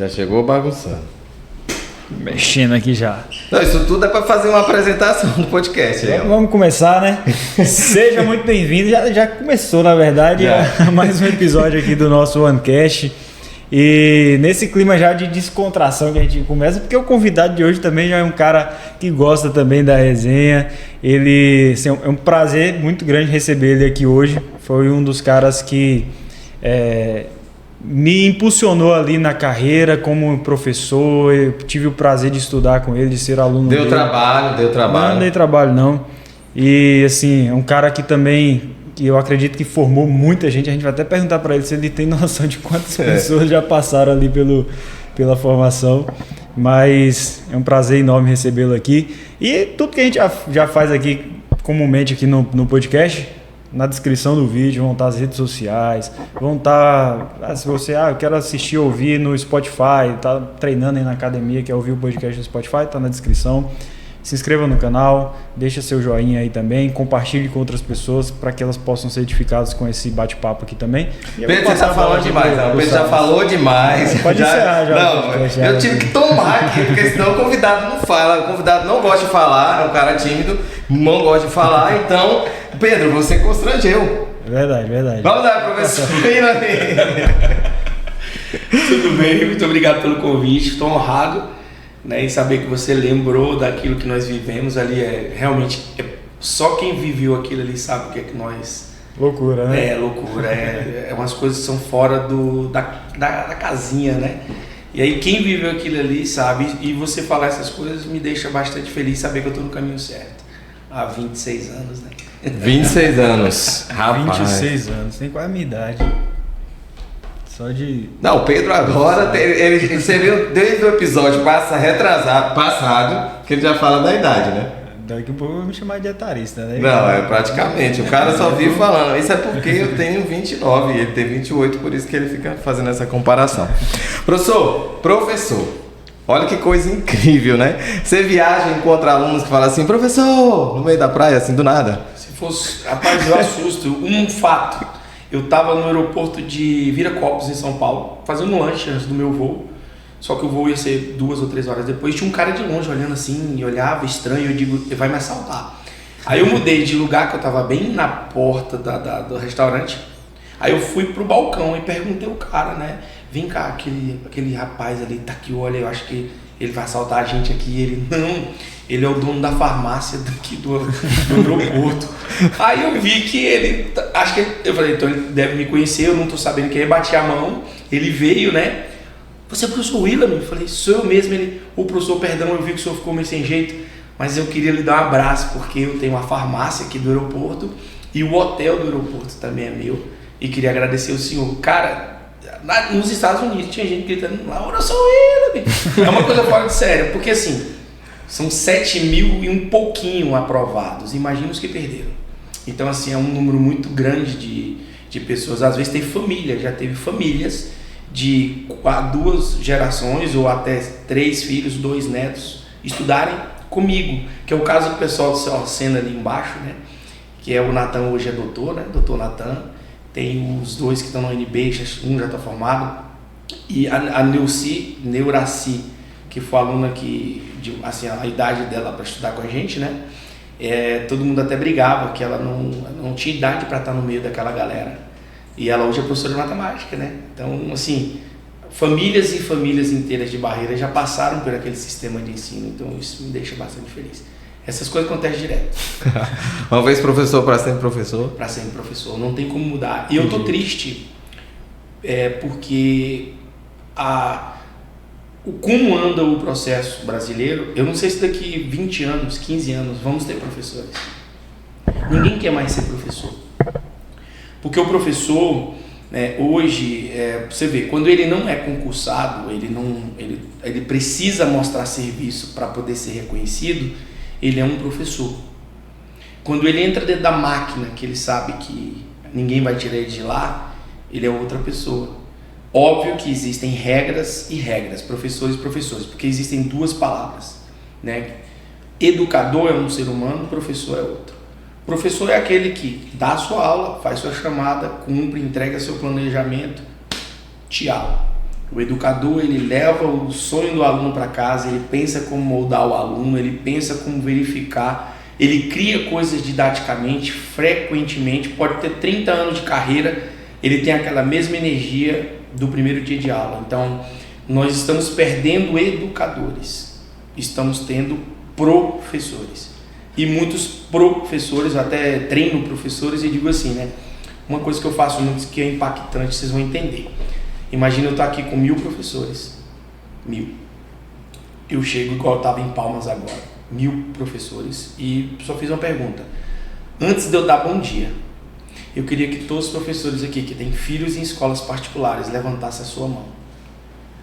Já chegou bagunçando. Mexendo aqui já. Não, isso tudo é para fazer uma apresentação do podcast. Aí, Vamos começar, né? Seja muito bem-vindo. Já começou, na verdade, mais um episódio aqui do nosso OneCast. E nesse clima já de descontração que a gente começa, porque o convidado de hoje também já é um cara que gosta também da resenha. Ele, assim, é um prazer muito grande receber ele aqui hoje. Foi um dos caras que me impulsionou ali na carreira como professor. Eu tive o prazer de estudar com ele, de ser aluno dele. Deu trabalho? Não dei trabalho, não. E assim, é um cara que também, que eu acredito que formou muita gente. A gente vai até perguntar para ele se ele tem noção de quantas pessoas já passaram ali pela formação. Mas é um prazer enorme recebê-lo aqui. E tudo que a gente já faz aqui comumente aqui no podcast, na descrição do vídeo vão estar as redes sociais, vão estar, se você, eu quero assistir ou ouvir no Spotify, tá treinando aí na academia, quer ouvir o podcast no Spotify, tá na descrição. Se inscreva no canal, deixa seu joinha aí também, compartilhe com outras pessoas para que elas possam ser edificadas com esse bate-papo aqui também. Pedro, você tá falando demais, não. O Pedro já falou demais. Pode encerrar já. Não, eu tive que tomar aqui, porque senão o convidado não fala. O convidado não gosta de falar, é um cara tímido, não gosta de falar. Então, Pedro, você constrangeu. Verdade. Vamos lá, professor. Tudo bem, muito obrigado pelo convite, estou honrado. Né, e saber que você lembrou daquilo que nós vivemos ali só quem viveu aquilo ali sabe o que é que nós... Loucura, né? É loucura, é umas coisas que são fora da casinha, né? E aí quem viveu aquilo ali sabe, e você falar essas coisas me deixa bastante feliz saber que eu estou no caminho certo. Há 26 anos, né? 26 anos, rapaz. 26 anos, tem quase a minha idade. Só de... Não, o Pedro agora, você viu desde o episódio passado, que ele já fala da idade, né? Daqui a pouco eu vou me chamar de etarista, né? Não, é praticamente. O cara só vive falando. Isso é porque eu tenho 29 e ele tem 28, por isso que ele fica fazendo essa comparação. Professor, olha que coisa incrível, né? Você viaja e encontra alunos que falam assim, professor, no meio da praia, assim, do nada. Se fosse, rapaz, eu assusto. Um fato. Eu estava no aeroporto de Viracopos, em São Paulo, fazendo um lanche antes do meu voo. Só que o voo ia ser 2 ou 3 horas depois. Tinha um cara de longe olhando assim, e olhava estranho. Eu digo, ele vai me assaltar. Aí eu mudei de lugar, que eu estava bem na porta do restaurante. Aí eu fui pro balcão e perguntei ao cara, né? Vem cá, aquele rapaz ali tá aqui, olha, eu acho que ele vai assaltar a gente aqui. Ele, não, ele é o dono da farmácia daqui do aeroporto. Aí eu vi que ele, eu falei, então ele deve me conhecer, eu não tô sabendo quem é, bati a mão, ele veio, né? Você é o professor Willam? Eu falei, sou eu mesmo. Ele, professor, perdão, eu vi que o senhor ficou meio sem jeito, mas eu queria lhe dar um abraço, porque eu tenho uma farmácia aqui do aeroporto e o hotel do aeroporto também é meu, e queria agradecer o senhor. Cara, nos Estados Unidos tinha gente gritando, Laura, eu sou Willam. É uma coisa fora de sério, porque assim, são 7 mil e um pouquinho aprovados, imagina os que perderam. Então assim, é um número muito grande de pessoas, às vezes tem família, já teve famílias de 2 gerações ou até 3 filhos, 2 netos estudarem comigo, que é o caso do pessoal do Céu Sena ali embaixo, né? Que é o Natan, hoje é doutor, né? Doutor Natan, tem os 2 que estão no UNB, um já está formado, e a Neuraci, que foi aluna que, assim, a idade dela para estudar com a gente, né? Todo mundo até brigava que ela não tinha idade para estar no meio daquela galera. E ela hoje é professora de matemática, né? Então, assim, famílias e famílias inteiras de Barreira já passaram por aquele sistema de ensino. Então, isso me deixa bastante feliz. Essas coisas acontecem direto. Uma vez professor, para sempre professor? Para sempre professor, não tem como mudar. E eu tô triste, porque como anda o processo brasileiro, eu não sei se daqui 20 anos, 15 anos, vamos ter professores. Ninguém quer mais ser professor. Porque o professor, hoje, você vê, quando ele não é concursado, ele precisa mostrar serviço para poder ser reconhecido, ele é um professor. Quando ele entra dentro da máquina, que ele sabe que ninguém vai tirar ele de lá, ele é outra pessoa. Óbvio que existem regras e regras, professores e professores, porque existem 2 palavras, né? Educador é um ser humano, professor é outro. Professor é aquele que dá a sua aula, faz sua chamada, cumpre, entrega seu planejamento, tchau. O educador, ele leva o sonho do aluno para casa, ele pensa como moldar o aluno, ele pensa como verificar, ele cria coisas didaticamente, frequentemente, pode ter 30 anos de carreira, ele tem aquela mesma energia do primeiro dia de aula. Então, nós estamos perdendo educadores, estamos tendo professores. E muitos professores, eu até treino professores e digo assim, né? Uma coisa que eu faço muito que é impactante, vocês vão entender. Imagina eu estar aqui com 1000 professores. 1000. Eu chego igual eu estava em Palmas agora. 1000 professores. E só fiz uma pergunta. Antes de eu dar bom dia, eu queria que todos os professores aqui que têm filhos em escolas particulares levantassem a sua mão.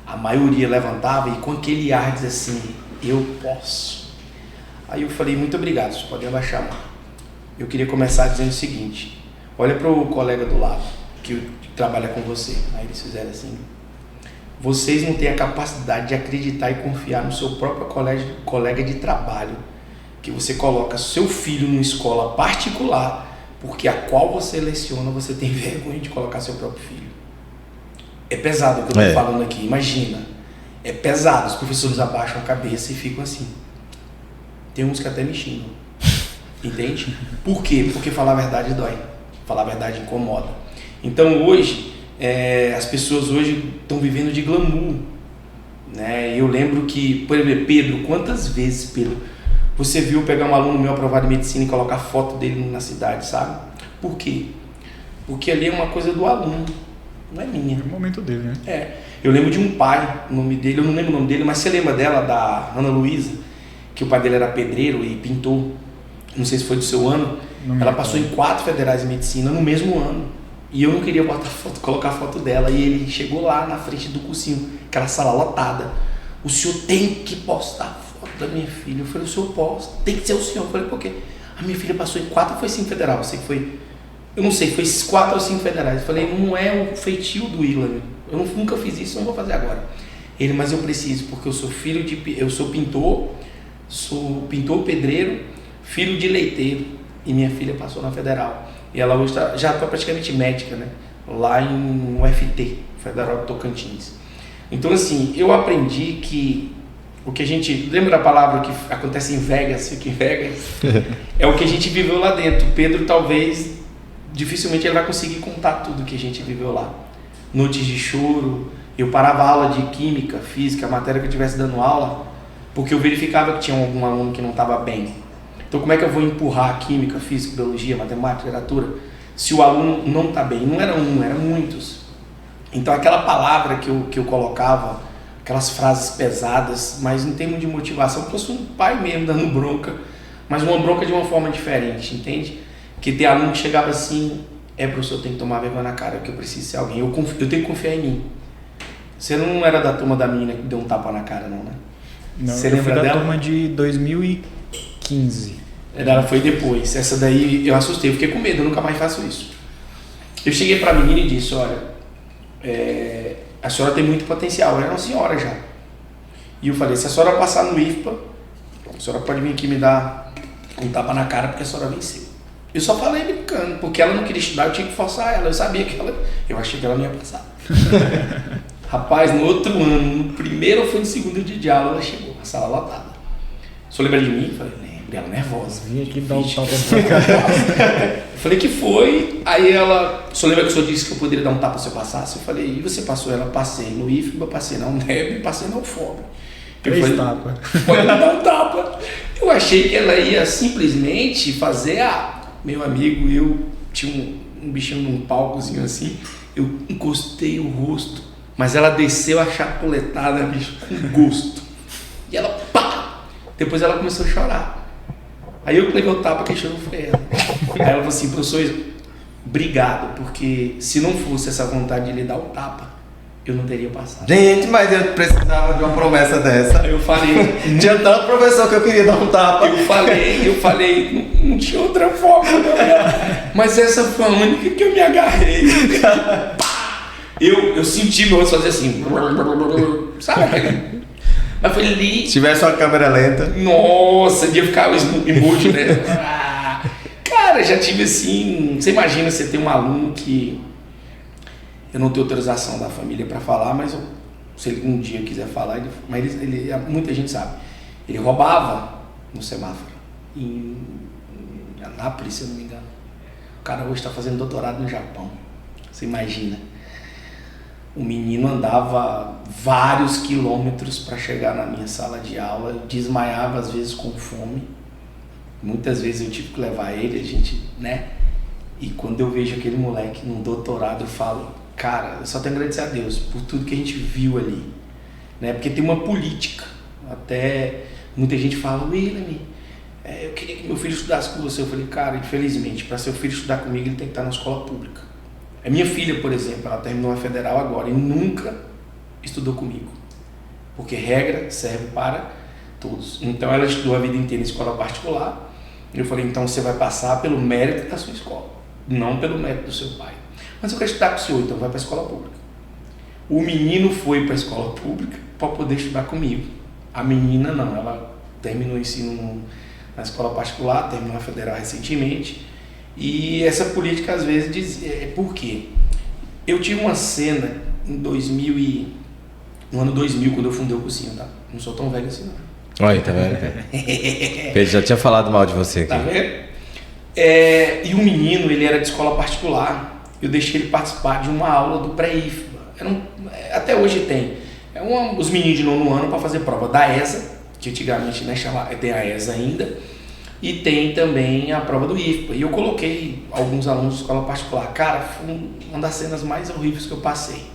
A maioria levantava e com aquele ar diz assim, eu posso. Aí eu falei, muito obrigado, vocês podem abaixar a mão. Eu queria começar dizendo o seguinte, olha para o colega do lado, que trabalha com você. Aí eles fizeram assim, vocês não têm a capacidade de acreditar e confiar no seu próprio colega de trabalho, que você coloca seu filho numa escola particular, porque a qual você leciona, você tem vergonha de colocar seu próprio filho. É pesado o que eu estou falando aqui, imagina. É pesado, os professores abaixam a cabeça e ficam assim. Tem uns que até me xingam. Entende? Por quê? Porque falar a verdade dói. Falar a verdade incomoda. Então hoje, as pessoas hoje estão vivendo de glamour. Né? Eu lembro que, por exemplo, Pedro, quantas vezes, Pedro, você viu pegar um aluno meu aprovado em medicina e colocar foto dele na cidade, sabe? Por quê? Porque ali é uma coisa do aluno, não é minha. É o momento dele, né? Eu lembro de um pai, o nome dele, eu não lembro o nome dele, mas você lembra dela, da Ana Luísa, que o pai dele era pedreiro e pintor, não sei se foi do seu ano, ela passou em 4 federais de medicina no mesmo ano. E eu não queria colocar a foto dela, e ele chegou lá na frente do cursinho, aquela sala lotada. O senhor tem que postar foto da minha filha. Eu falei, o senhor posta, tem que ser o senhor. Eu falei, por quê? A minha filha passou em 4 ou foi 5 federal? Eu sei que foi, eu não sei, foi 4 ou 5 federais. Eu falei, não é o feitio do Willa, eu nunca fiz isso, não vou fazer agora. Ele, mas eu preciso, porque eu sou eu sou pintor pedreiro, filho de leiteiro, e minha filha passou na federal. E ela hoje já está praticamente médica, né? Lá em UFT, Federal de Tocantins. Então, assim, eu aprendi que o que a gente... Lembra da palavra que acontece em Vegas, fica em Vegas? É o que a gente viveu lá dentro. Pedro, talvez, dificilmente ele vai conseguir contar tudo que a gente viveu lá. Noites de choro, eu parava a aula de química, física, a matéria que eu estivesse dando aula, porque eu verificava que tinha algum aluno que não estava bem. Então, como é que eu vou empurrar química, física, biologia, matemática, literatura, se o aluno não está bem? Não era um, eram muitos. Então, aquela palavra que eu colocava, aquelas frases pesadas, mas em termos de motivação, como se fosse um pai mesmo dando bronca, mas uma bronca de uma forma diferente, entende? Que tem aluno que chegava assim, professor, tem que tomar vergonha na cara, que eu preciso ser alguém, eu tenho que confiar em mim. Você não era da turma da menina que deu um tapa na cara, não, né? Não, você eu lembra fui da dela? turma de 2015. Ela foi depois. Essa daí eu assustei, eu fiquei com medo, eu nunca mais faço isso. Eu cheguei pra menina e disse, olha, a senhora tem muito potencial, ela é uma senhora já. E eu falei, se a senhora passar no IFPA, a senhora pode vir aqui me dar um tapa na cara porque a senhora venceu. Eu só falei brincando, porque ela não queria estudar, eu tinha que forçar ela, eu sabia que eu achei que ela não ia passar. Rapaz, no outro ano, no primeiro ou foi no segundo dia de aula, ela chegou, a sala lotada. O senhor lembra de mim? Eu falei, lembro, ela nervosa. Vim aqui dar um tapa na cara. Eu falei que foi, aí ela, o senhor lembra que o senhor disse que eu poderia dar um tapa se eu passasse? Eu falei, e você passou? Ela, passei no IFBA, passei na UNEB, passei na UFOB. 3 tapas. Foi dar um tapa. Eu achei que ela ia simplesmente fazer meu amigo, eu tinha um bichinho num palcozinho assim, eu encostei o rosto, mas ela desceu a chapuletada, bicho, com gosto. E ela, pá! Depois ela começou a chorar. Aí eu levei o tapa, quem chorou foi ela. Aí ela falou assim, professor, obrigado, porque se não fosse essa vontade de lhe dar o tapa, eu não teria passado. Gente, mas eu precisava de uma promessa dessa. Aí eu falei... Tinha tanto professor que eu queria dar um tapa. Eu falei, não tinha outra forma, mas essa foi a única que eu me agarrei. Eu senti meu rosto fazer assim, sabe aquele? Mas foi ali. Se tivesse uma câmera lenta. Nossa, ia ficar o emoji, né? Cara, já tive assim. Você imagina você ter um aluno que. Eu não tenho autorização da família para falar, mas se ele um dia quiser falar, mas muita gente sabe. Ele roubava no semáforo, em Anápolis, se eu não me engano. O cara hoje está fazendo doutorado no Japão, você imagina. O menino andava vários quilômetros para chegar na minha sala de aula, desmaiava às vezes com fome. Muitas vezes eu tive que levar ele, a gente, né? E quando eu vejo aquele moleque num doutorado, eu falo, cara, eu só tenho a agradecer a Deus por tudo que a gente viu ali, né? Porque tem uma política. Até muita gente fala, William, eu queria que meu filho estudasse com você. Eu falei, cara, infelizmente, para seu filho estudar comigo, ele tem que estar na escola pública. A minha filha, por exemplo, ela terminou a federal agora e nunca estudou comigo. Porque regra serve para todos. Então ela estudou a vida inteira em escola particular. Eu falei, então você vai passar pelo mérito da sua escola, não pelo mérito do seu pai. Mas eu quero estudar com o senhor, então vai para a escola pública. O menino foi para a escola pública para poder estudar comigo. A menina não, ela terminou o ensino na escola particular, terminou a federal recentemente. E essa política às vezes diz, por quê? Eu tive uma cena em no ano 2000, quando eu fundei o cursinho, tá? Não sou tão velho assim não. Olha, tá vendo? Ele já tinha falado mal de você aqui. Tá vendo? E o menino, ele era de escola particular. Eu deixei ele participar de uma aula do pré-IFBA. Até hoje tem. Os meninos de 9º ano para fazer prova da ESA, que antigamente, né, tem a ESA ainda, e tem também a prova do IFBA. E eu coloquei alguns alunos de escola particular. Cara, foi uma das cenas mais horríveis que eu passei.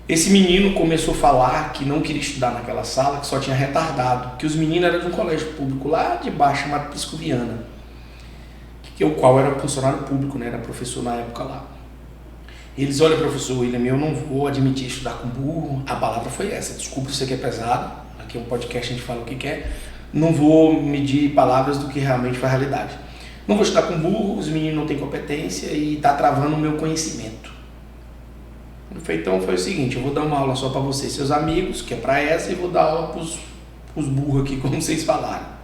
Esse menino começou a falar que não queria estudar naquela sala, que só tinha retardado, que os meninos eram de um colégio público lá de baixo, chamado Prisco Viana, o qual era funcionário público, né, era professor na época lá. Eles, olha, professor William, eu não vou admitir estudar com burro. A palavra foi essa, desculpa se você quer pesado, aqui é um podcast, a gente fala o que quer. Não vou medir palavras do que realmente foi a realidade. Não vou estudar com burro, os meninos não têm competência e está travando o meu conhecimento. Então foi o seguinte, eu vou dar uma aula só para vocês, seus amigos, que é para essa, e vou dar aula para os burros aqui, como vocês falaram.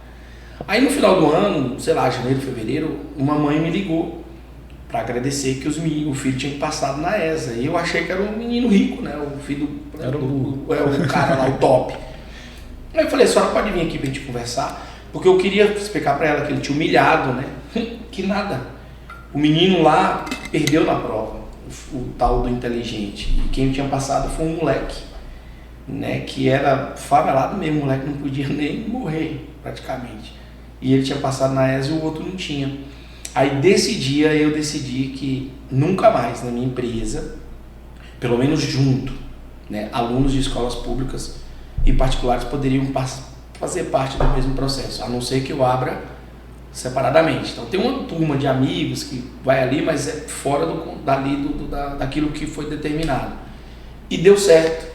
Aí no final do ano, sei lá, janeiro, fevereiro, uma mãe me ligou para agradecer que o filho tinha passado na ESA. E eu achei que era um menino rico, né? O filho o cara lá, o top. Aí eu falei, a senhora pode vir aqui pra gente conversar? Porque eu queria explicar para ela que ele tinha humilhado, né? Que nada. O menino lá perdeu na prova, o tal do inteligente. E quem tinha passado foi um moleque, né? Que era favelado mesmo, o moleque não podia nem morrer, praticamente. E ele tinha passado na ESA e o outro não tinha. Aí desse dia eu decidi que nunca mais na minha empresa, pelo menos junto, né, alunos de escolas públicas e particulares poderiam fazer parte do mesmo processo, a não ser que eu abra separadamente. Então tem uma turma de amigos que vai ali, mas é fora daquilo que foi determinado. E deu certo,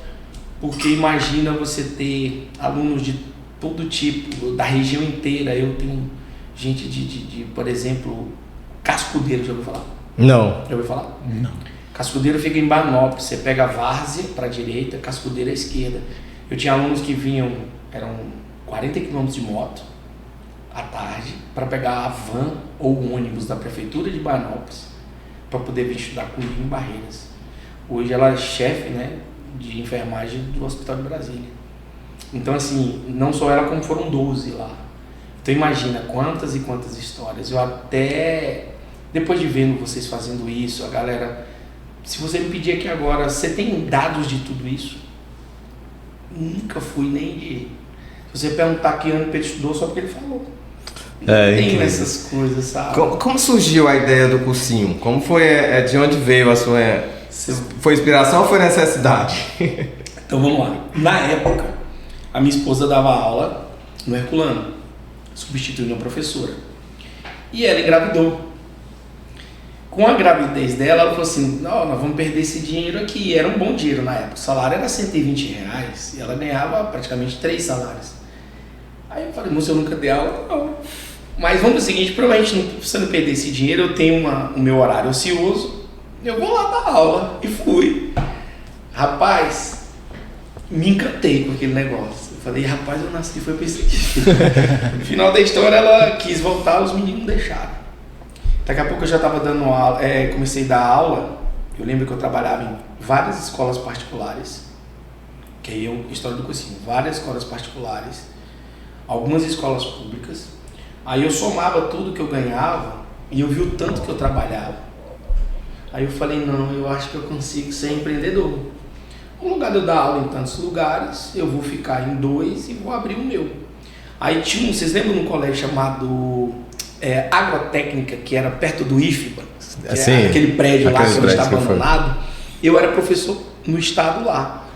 porque imagina você ter alunos de todo tipo, da região inteira. Eu tenho gente de por exemplo, Cascudeiro, já ouviu falar? Não. Já ouviu falar? Não. Cascudeiro fica em Banópolis, você pega a Várzea para a direita, Cascudeiro à esquerda. Eu tinha alunos que vinham, eram 40 km de moto, à tarde, para pegar a van ou o ônibus da prefeitura de Banópolis, para poder vir estudar comigo em Barreiras. Hoje ela é chefe, né, de enfermagem do Hospital de Brasília. Então assim, não só ela, como foram 12 lá. Então imagina quantas e quantas histórias. Eu até, depois de vendo vocês fazendo isso, a galera, se você me pedir aqui agora, você tem dados de tudo isso? Nunca fui nem de... Se você perguntar que ano ele estudou, só porque ele falou. Não tem essas coisas, sabe? Como surgiu a ideia do cursinho? Como foi, de onde veio a sua... Foi inspiração ou foi necessidade? Então vamos lá. Na época, a minha esposa dava aula no Herculano, substituindo a professora. E ela engravidou. Com a gravidez dela, ela falou assim, não, nós vamos perder esse dinheiro aqui. E era um bom dinheiro na época. O salário era R$120 e ela ganhava praticamente 3 salários. Aí eu falei, moça, eu nunca dei aula, não. Mas vamos pro seguinte, pra você não perder esse dinheiro, eu tenho o meu horário ocioso, eu vou lá dar aula. E fui. Rapaz, me encantei com aquele negócio. Eu falei, rapaz, eu nasci, foi pra isso aqui. No final da história, ela quis voltar, os meninos não deixaram. Daqui a pouco eu já estava dando aula, comecei a dar aula. Eu lembro que eu trabalhava em várias escolas particulares, que aí é uma história do cursinho, várias escolas particulares, algumas escolas públicas. Aí eu somava tudo que eu ganhava e eu vi o tanto que eu trabalhava. Aí eu falei, não, eu acho que eu consigo ser empreendedor. No lugar de eu dar aula em tantos lugares, eu vou ficar em 2 e vou abrir o meu. Aí tinha, vocês lembram de um colégio chamado Agrotécnica, que era perto do IFBA? Assim, aquele prédio lá que estava abandonado. Eu era professor no estado lá.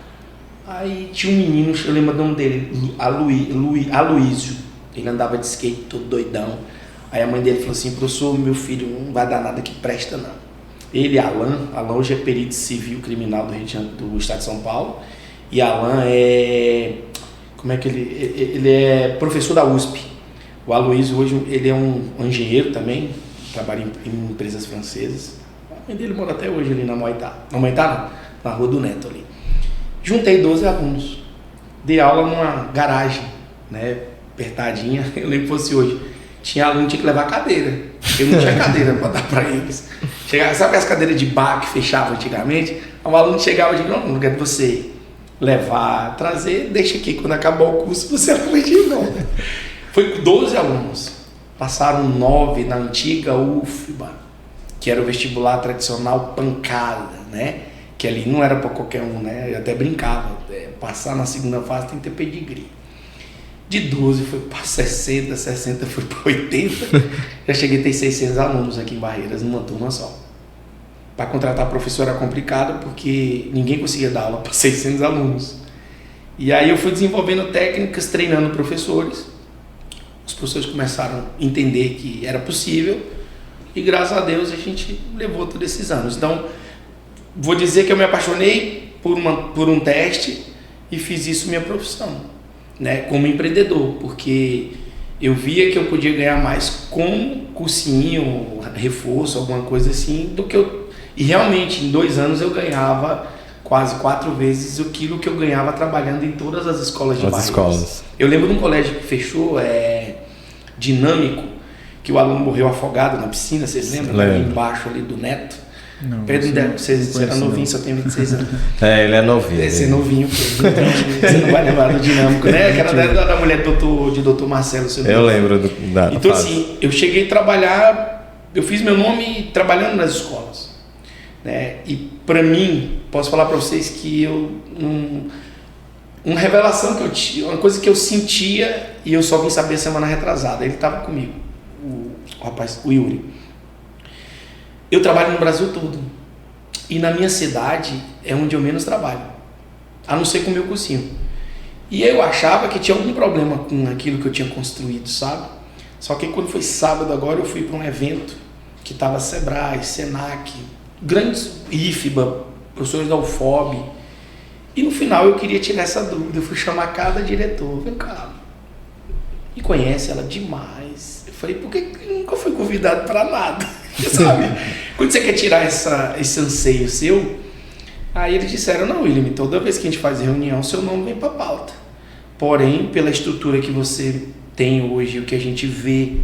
Aí tinha um menino, eu lembro o nome dele, Aloísio. Ele andava de skate todo doidão. Aí a mãe dele falou assim, professor, meu filho não vai dar nada que presta não. Ele, Alan hoje é perito civil criminal do estado de São Paulo. E Alan ele é professor da USP. O Aloísio hoje, ele é um engenheiro também, trabalha em empresas francesas. A mãe dele mora até hoje ali na Moitá. Na Moitá não, na Rua do Neto ali. Juntei 12 alunos. Dei aula numa garagem, né, apertadinha. Eu lembro que fosse hoje. Tinha aluno que tinha que levar cadeira. Eu não tinha cadeira para dar para eles. Chegava, sabe as cadeiras de bar que fechavam antigamente? O aluno chegava e dizia, não, não quero você levar, trazer, deixa aqui, quando acabar o curso você leva de novo. Foi 12 alunos. Passaram 9 na antiga UFBA, que era o vestibular tradicional pancada, né? Que ali não era para qualquer um, né? Eu até brincava, passar na segunda fase tem que ter pedigree. De 12 foi para 60, 60 foi para 80. Já cheguei a ter 600 alunos aqui em Barreiras, numa turma só. Para contratar professor era complicado, porque ninguém conseguia dar aula para 600 alunos. E aí eu fui desenvolvendo técnicas, treinando professores. Os professores começaram a entender que era possível. E graças a Deus a gente levou todos esses anos. Então, vou dizer que eu me apaixonei por um teste e fiz isso minha profissão, né, como empreendedor, porque eu via que eu podia ganhar mais com cursinho, reforço, alguma coisa assim, do que eu... E realmente, em 2 anos eu ganhava quase 4 vezes aquilo que eu ganhava trabalhando em todas as escolas de Barreiras. Eu lembro de um colégio que fechou, Dinâmico, que o aluno morreu afogado na piscina, vocês lembram? Ali embaixo ali do Neto. Não, Pedro, você era novinho, só tem 26 anos. Ele é novinho. Esse novinho, você não vai lembrar do Dinâmico, né? Que era da mulher de doutor Marcelo. Eu lembro da Então fase. assim, eu cheguei a trabalhar, eu fiz meu nome trabalhando nas escolas, né? E para mim, posso falar para vocês que uma revelação que eu tinha, uma coisa que eu sentia e eu só vim saber semana retrasada. Ele estava comigo, o rapaz, o Yuri. Eu trabalho no Brasil todo. E na minha cidade é onde eu menos trabalho. A não ser com o meu cursinho. E eu achava que tinha algum problema com aquilo que eu tinha construído, sabe? Só que quando foi sábado agora, eu fui para um evento que estava Sebrae, Senac, grandes IFBA, professores da UFOB. E no final eu queria tirar essa dúvida. Eu fui chamar cada diretor. Vem cá, me conhece ela demais. Eu falei, por que eu nunca fui convidado para nada? Sabe? Quando você quer tirar esse anseio seu, aí eles disseram, não, William, toda vez que a gente faz reunião, seu nome vem para pauta. Porém, pela estrutura que você tem hoje, o que a gente vê,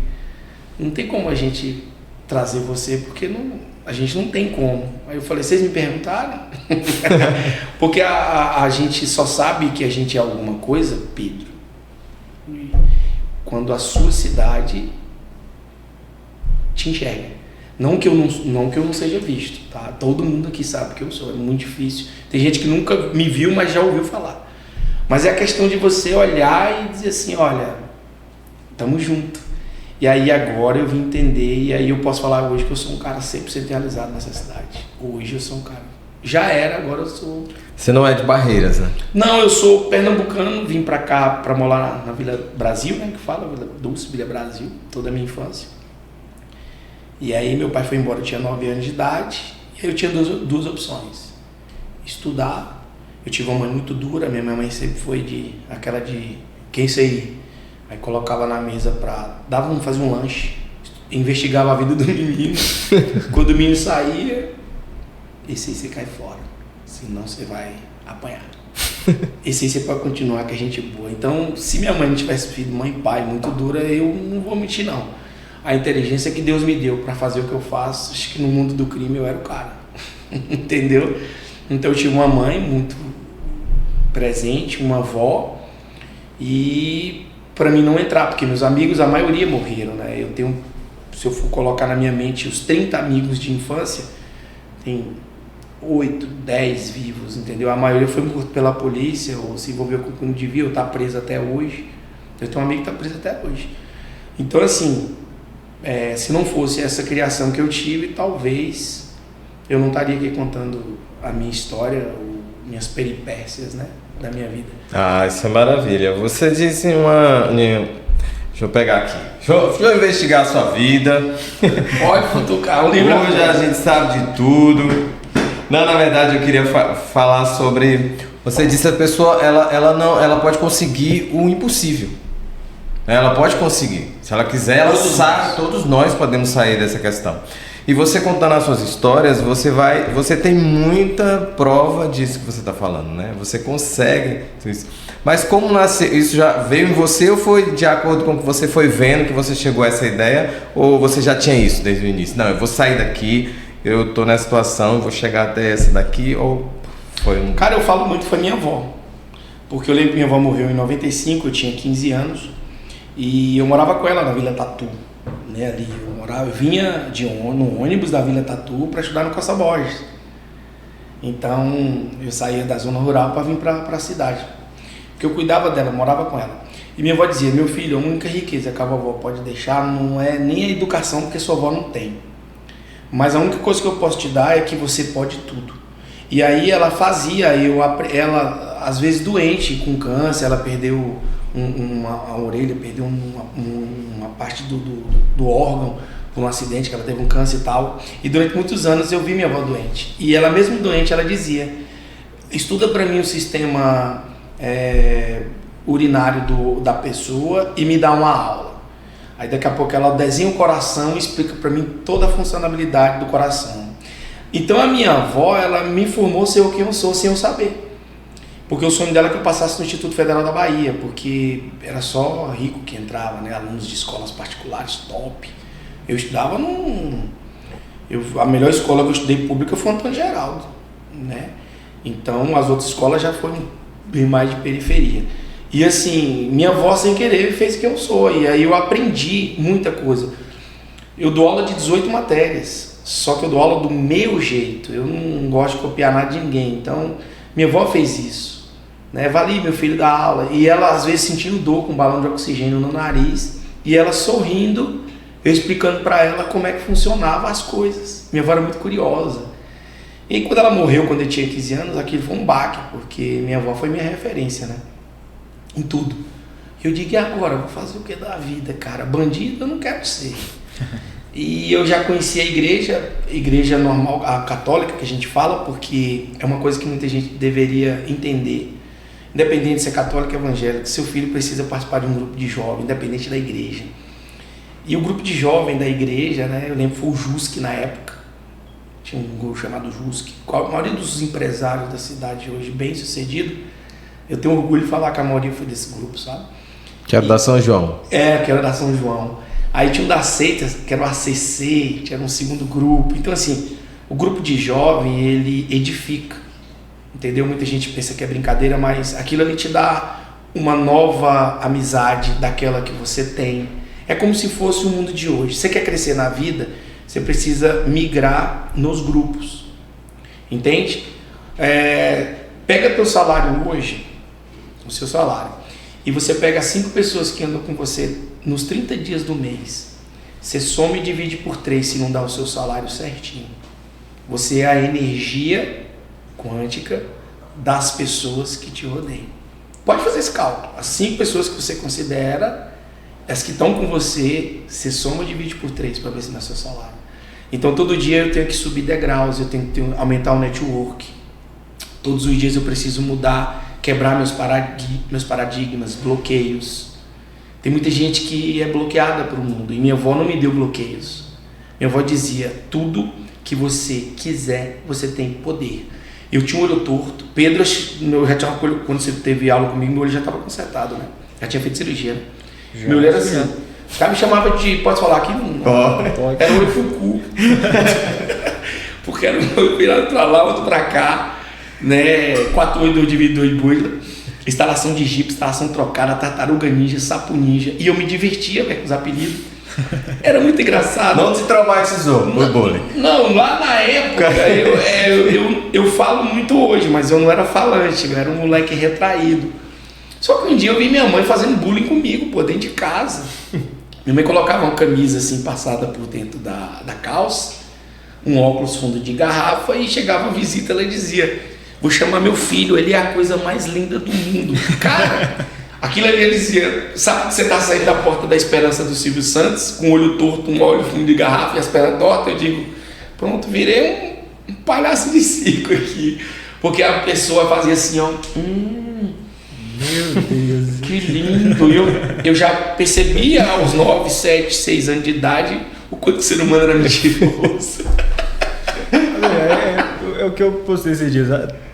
não tem como a gente trazer você, porque a gente não tem como. Aí eu falei, vocês me perguntaram? Porque a gente só sabe que a gente é alguma coisa, Pedro, quando a sua cidade te enxerga. Não que eu não seja visto, tá? Todo mundo aqui sabe que eu sou, é muito difícil. Tem gente que nunca me viu, mas já ouviu falar. Mas é a questão de você olhar e dizer assim, olha, tamo junto. E aí agora eu vim entender, e aí eu posso falar hoje que eu sou um cara 100% realizado nessa cidade. Hoje eu sou um cara... Já era, agora eu sou... Você não é de Barreiras, né? Não, eu sou pernambucano, vim pra cá pra morar na Vila Brasil, né? Que fala, Vila Dulce, Vila Brasil, toda a minha infância. E aí meu pai foi embora, eu tinha 9 anos de idade, e aí eu tinha duas opções. Estudar, eu tive uma mãe muito dura, minha mamãe sempre foi aquela de, quem sei, aí colocava na mesa fazia um lanche, investigava a vida do menino, quando o menino saía, esse aí você cai fora, senão você vai apanhar. Esse aí você pode continuar, que a gente é boa. Então, se minha mãe não tivesse sido mãe e pai muito dura, eu não vou mentir não. A inteligência que Deus me deu para fazer o que eu faço, acho que no mundo do crime eu era o cara. Entendeu? Então eu tive uma mãe muito presente, uma avó, e para mim não entrar, porque meus amigos, a maioria morreram, né? Eu tenho, se eu for colocar na minha mente os 30 amigos de infância, tem 8, 10 vivos, entendeu? A maioria foi morto pela polícia ou se envolveu com o que não devia, ou tá preso até hoje. Eu tenho um amigo que tá preso até hoje. Então, assim, se não fosse essa criação que eu tive, talvez eu não estaria aqui contando a minha história, ou minhas peripécias, né, da minha vida. Ah, isso é maravilha. Você disse Deixa eu pegar aqui. Deixa eu investigar a sua vida. Pode futucar um livro. Hoje a gente sabe de tudo. Não, na verdade eu queria falar sobre... Você disse que a pessoa, ela pode conseguir o impossível. Ela pode conseguir. Se ela quiser, ela sabe, todos nós podemos sair dessa questão. E você contando as suas histórias, você tem muita prova disso que você está falando, né? Você consegue isso. Mas como nasceu, isso já veio em você ou foi de acordo com o que você foi vendo que você chegou a essa ideia? Ou você já tinha isso desde o início? Não, eu vou sair daqui, eu tô nessa situação, eu vou chegar até essa daqui, ou foi um... Cara, eu falo muito, foi minha avó. Porque eu lembro que minha avó morreu em 95, eu tinha 15 anos. E eu morava com ela na Vila Tatu, né, ali. Eu vinha no ônibus da Vila Tatu para estudar no Costa Borges. Então, eu saía da zona rural para vir para a cidade. Porque eu cuidava dela, morava com ela. E minha avó dizia, meu filho, a única riqueza que a vovó pode deixar não é nem a educação, porque sua avó não tem. Mas a única coisa que eu posso te dar é que você pode tudo. E aí ela fazia, ela às vezes doente, com câncer, ela perdeu a orelha, perdeu uma parte do órgão por um acidente, que ela teve um câncer e tal. E durante muitos anos eu vi minha avó doente. E ela mesmo doente, ela dizia, estuda para mim o sistema urinário da pessoa e me dá uma aula. Aí daqui a pouco ela desenha o coração e explica para mim toda a funcionalidade do coração. Então a minha avó, ela me informou ser o que eu sou sem eu saber. Porque o sonho dela é que eu passasse no Instituto Federal da Bahia, porque era só rico que entrava, né? Alunos de escolas particulares top. Eu estudava a melhor escola que eu estudei pública foi o Antônio Geraldo, né? Então as outras escolas já foram bem mais de periferia. E assim, minha avó sem querer fez quem eu sou, e aí eu aprendi muita coisa. Eu dou aula de 18 matérias, só que eu dou aula do meu jeito, eu não gosto de copiar nada de ninguém, então minha avó fez isso. Né, Vali, meu filho, dá aula, e ela às vezes sentindo dor com um balão de oxigênio no nariz, e ela sorrindo, eu explicando para ela como é que funcionava as coisas. Minha avó era muito curiosa. E quando ela morreu, quando eu tinha 15 anos, aquilo foi um baque, porque minha avó foi minha referência, né, em tudo. Eu digo, e agora? Vou fazer o que da vida, cara? Bandido eu não quero ser. E eu já conheci a igreja normal, a católica que a gente fala, porque é uma coisa que muita gente deveria entender. Independente de ser católico ou evangélico, seu filho precisa participar de um grupo de jovem, independente da igreja. E o grupo de jovem da igreja, né, eu lembro, foi o JUSC na época. Tinha um grupo chamado JUSC. A maioria dos empresários da cidade hoje, bem sucedido, eu tenho orgulho de falar que a maioria foi desse grupo, sabe? Que era da São João. Que era da São João. Aí tinha um da Seitas, que era o ACC, que era um segundo grupo. Então, assim, o grupo de jovem, ele edifica. Entendeu? Muita gente pensa que é brincadeira, mas aquilo ali te dá uma nova amizade daquela que você tem. É como se fosse o mundo de hoje. Você quer crescer na vida, você precisa migrar nos grupos. Entende? Pega teu salário hoje, o seu salário, e você pega 5 pessoas que andam com você nos 30 dias do mês. Você soma e divide por 3 se não dá o seu salário certinho. Você é a energia quântica das pessoas que te rodeiam. Pode fazer esse cálculo. As 5 pessoas que você considera, as que estão com você, você soma e divide por 3 para ver se não é seu salário. Então todo dia eu tenho que subir degraus, eu tenho que aumentar o network. Todos os dias eu preciso mudar, quebrar meus paradigmas, bloqueios. Tem muita gente que é bloqueada pelo mundo, e minha avó não me deu bloqueios. Minha avó dizia, tudo que você quiser, você tem poder. Eu tinha um olho torto. Pedro, quando você teve aula comigo, meu olho já estava consertado, né? Já tinha feito cirurgia, né? Meu olho era assim. Os caras me chamavam de, pode falar aqui? Não. Era o olho Fucu. Porque era um olho virado para lá, outro para cá. né? 482 boila, instalação de Jeep, instalação trocada, tartaruga ninja, sapo ninja. E eu me divertia, velho, com os apelidos. Era muito engraçado. Não te traumatizou o bullying? Não, lá na época, eu falo muito hoje, mas eu não era falante, eu era um moleque retraído. Só que um dia eu vi minha mãe fazendo bullying comigo, pô, dentro de casa. Minha mãe colocava uma camisa assim, passada por dentro da calça, um óculos fundo de garrafa, e chegava a visita, ela dizia: vou chamar meu filho, ele é a coisa mais linda do mundo. Cara, aquilo ali ele dizia, sabe que você tá saindo da porta da esperança do Silvio Santos, com o olho torto, um olho fundo de garrafa e as pernas tortas? Eu digo, pronto, virei um palhaço de circo aqui. Porque a pessoa fazia assim, ó, Meu Deus. que lindo. Eu já percebia aos 9, 7, 6 anos de idade o quanto o ser humano era mentiroso. É o que eu postei esses dias.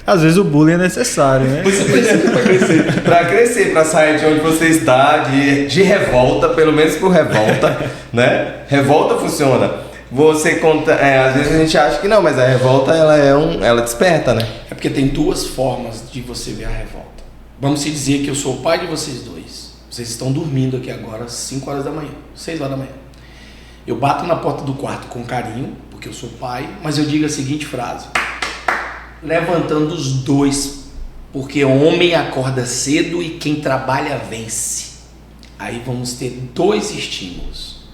Às vezes o bullying é necessário, né? Você precisa pra crescer. Pra crescer, pra sair de onde você está, de revolta, pelo menos por revolta, né? Revolta funciona. Você conta, às vezes a gente acha que não, mas a revolta ela desperta, né? É porque tem duas formas de você ver a revolta. Vamos se dizer que eu sou o pai de vocês dois. Vocês estão dormindo aqui agora às 5 horas da manhã, 6 horas da manhã. Eu bato na porta do quarto com carinho, porque eu sou pai, mas eu digo a seguinte frase: levantando os dois, porque homem acorda cedo e quem trabalha vence. Aí vamos ter dois estímulos.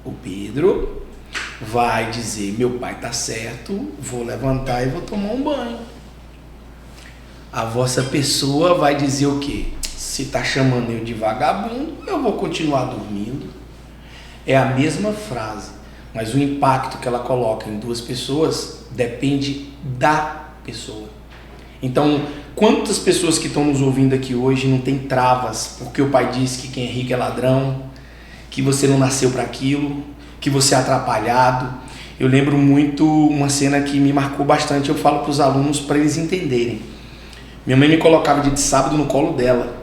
O Pedro vai dizer: meu pai tá certo, vou levantar e vou tomar um banho. A vossa pessoa vai dizer o quê? Se tá chamando eu de vagabundo, eu vou continuar dormindo. É a mesma frase, mas o impacto que ela coloca em duas pessoas depende da pessoa. Então, quantas pessoas que estão nos ouvindo aqui hoje não tem travas porque o pai disse que quem é rico é ladrão, que você não nasceu para aquilo, que você é atrapalhado? Eu lembro muito uma cena que me marcou bastante, eu falo para os alunos para eles entenderem. Minha mãe me colocava dia de sábado no colo dela,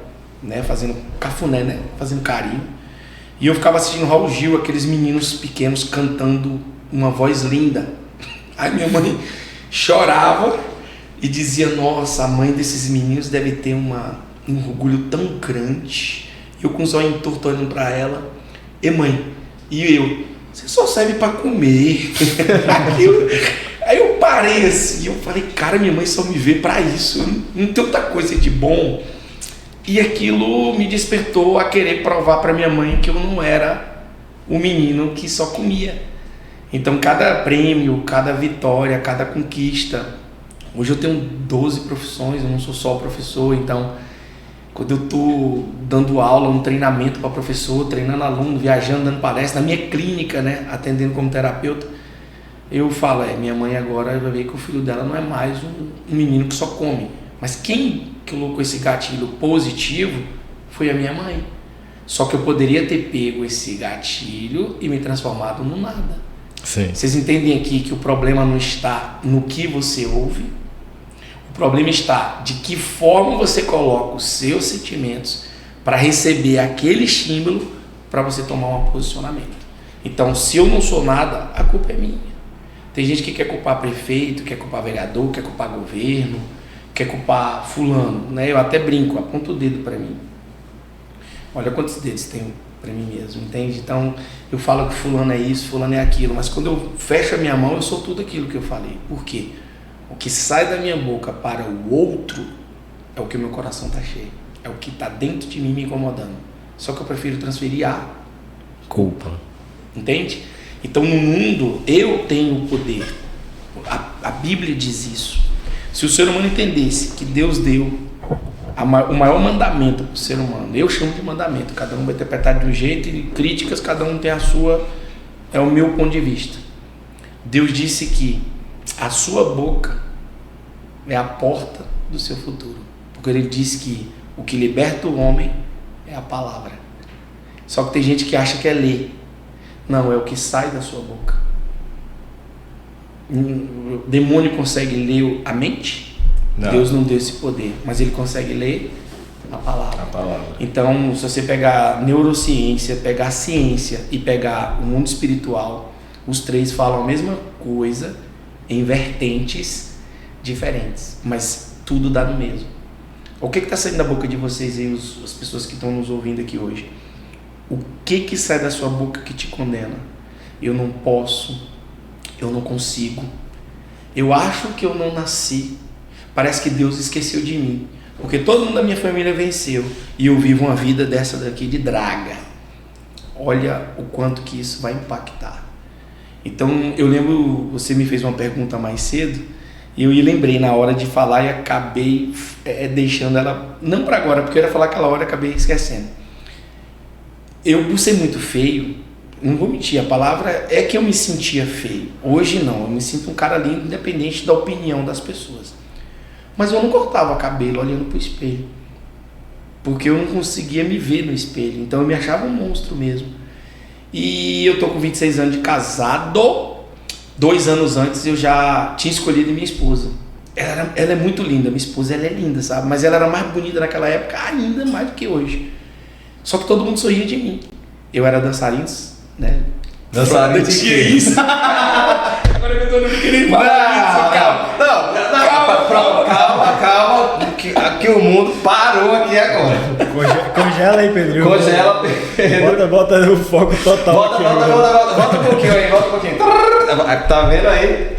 né, fazendo cafuné, né, fazendo carinho. E eu ficava assistindo Raul Gil, aqueles meninos pequenos cantando uma voz linda. Aí minha mãe chorava e dizia: nossa, a mãe desses meninos deve ter um orgulho tão grande. Eu com os olhos tortos olhando para ela: e mãe, e eu? Você só serve para comer. Aí eu parei assim, eu falei: cara, minha mãe só me vê para isso, não tem outra coisa de bom. E aquilo me despertou a querer provar para minha mãe que eu não era o menino que só comia. Então cada prêmio, cada vitória, cada conquista. Hoje eu tenho 12 profissões, eu não sou só professor. Então quando eu estou dando aula, um treinamento para professor, treinando aluno, viajando, dando palestra, na minha clínica, né, atendendo como terapeuta, eu falo: minha mãe agora vai ver que o filho dela não é mais um menino que só come. Mas quem colocou esse gatilho positivo foi a minha mãe. Só que eu poderia ter pego esse gatilho e me transformado no nada. Sim. Vocês entendem aqui que o problema não está no que você ouve, o problema está de que forma você coloca os seus sentimentos para receber aquele estímulo para você tomar um posicionamento. Então, se eu não sou nada, a culpa é minha. Tem gente que quer culpar prefeito, quer culpar vereador, quer culpar governo, quer culpar fulano, né? Eu até brinco, aponto o dedo para mim. Olha quantos dedos tem para mim mesmo, entende? Então, eu falo que fulano é isso, fulano é aquilo, mas quando eu fecho a minha mão, eu sou tudo aquilo que eu falei. Por quê? O que sai da minha boca para o outro é o que o meu coração está cheio. É o que está dentro de mim me incomodando. Só que eu prefiro transferir a culpa. Entende? Então, no mundo, eu tenho o poder. A Bíblia diz isso. Se o ser humano entendesse que Deus deu o maior mandamento para o ser humano, eu chamo de mandamento, cada um vai interpretar de um jeito, e críticas, cada um tem a sua, é o meu ponto de vista. Deus disse que a sua boca é a porta do seu futuro, porque ele disse que o que liberta o homem é a palavra. Só que tem gente que acha que é ler. Não, é o que sai da sua boca. O demônio consegue ler a mente? Não. Deus não deu esse poder, mas ele consegue ler a palavra. Então, se você pegar neurociência, pegar ciência e pegar o mundo espiritual, os três falam a mesma coisa em vertentes diferentes, mas tudo dá no mesmo. O que está saindo da boca de vocês aí, as pessoas que estão nos ouvindo aqui hoje? O que sai da sua boca que te condena? Eu não posso, eu não consigo, eu acho que eu não nasci, parece que Deus esqueceu de mim, porque todo mundo da minha família venceu e eu vivo uma vida dessa daqui de draga. Olha o quanto que isso vai impactar. Então eu lembro, você me fez uma pergunta mais cedo e eu lembrei na hora de falar e acabei deixando ela, não para agora, porque eu ia falar aquela hora e acabei esquecendo. Eu, por ser muito feio, não vou mentir, a palavra é que eu me sentia feio. Hoje não, eu me sinto um cara lindo, independente da opinião das pessoas. Mas eu não cortava cabelo olhando pro espelho, porque eu não conseguia me ver no espelho, então eu me achava um monstro mesmo. E eu tô com 26 anos de casado, 2 anos antes eu já tinha escolhido minha esposa. Ela é muito linda, minha esposa ela é linda, sabe? Mas ela era mais bonita naquela época, ainda mais do que hoje. Só que todo mundo sorria de mim. Eu era dançarino, né? Dançarino de quê? Isso. Agora que eu tô não querendo falar Calma, que o mundo parou aqui agora. Congela aí, Pedro. Congela, Pedro. Bota o foco total. Volta um pouquinho aí, volta um pouquinho. Tá vendo aí?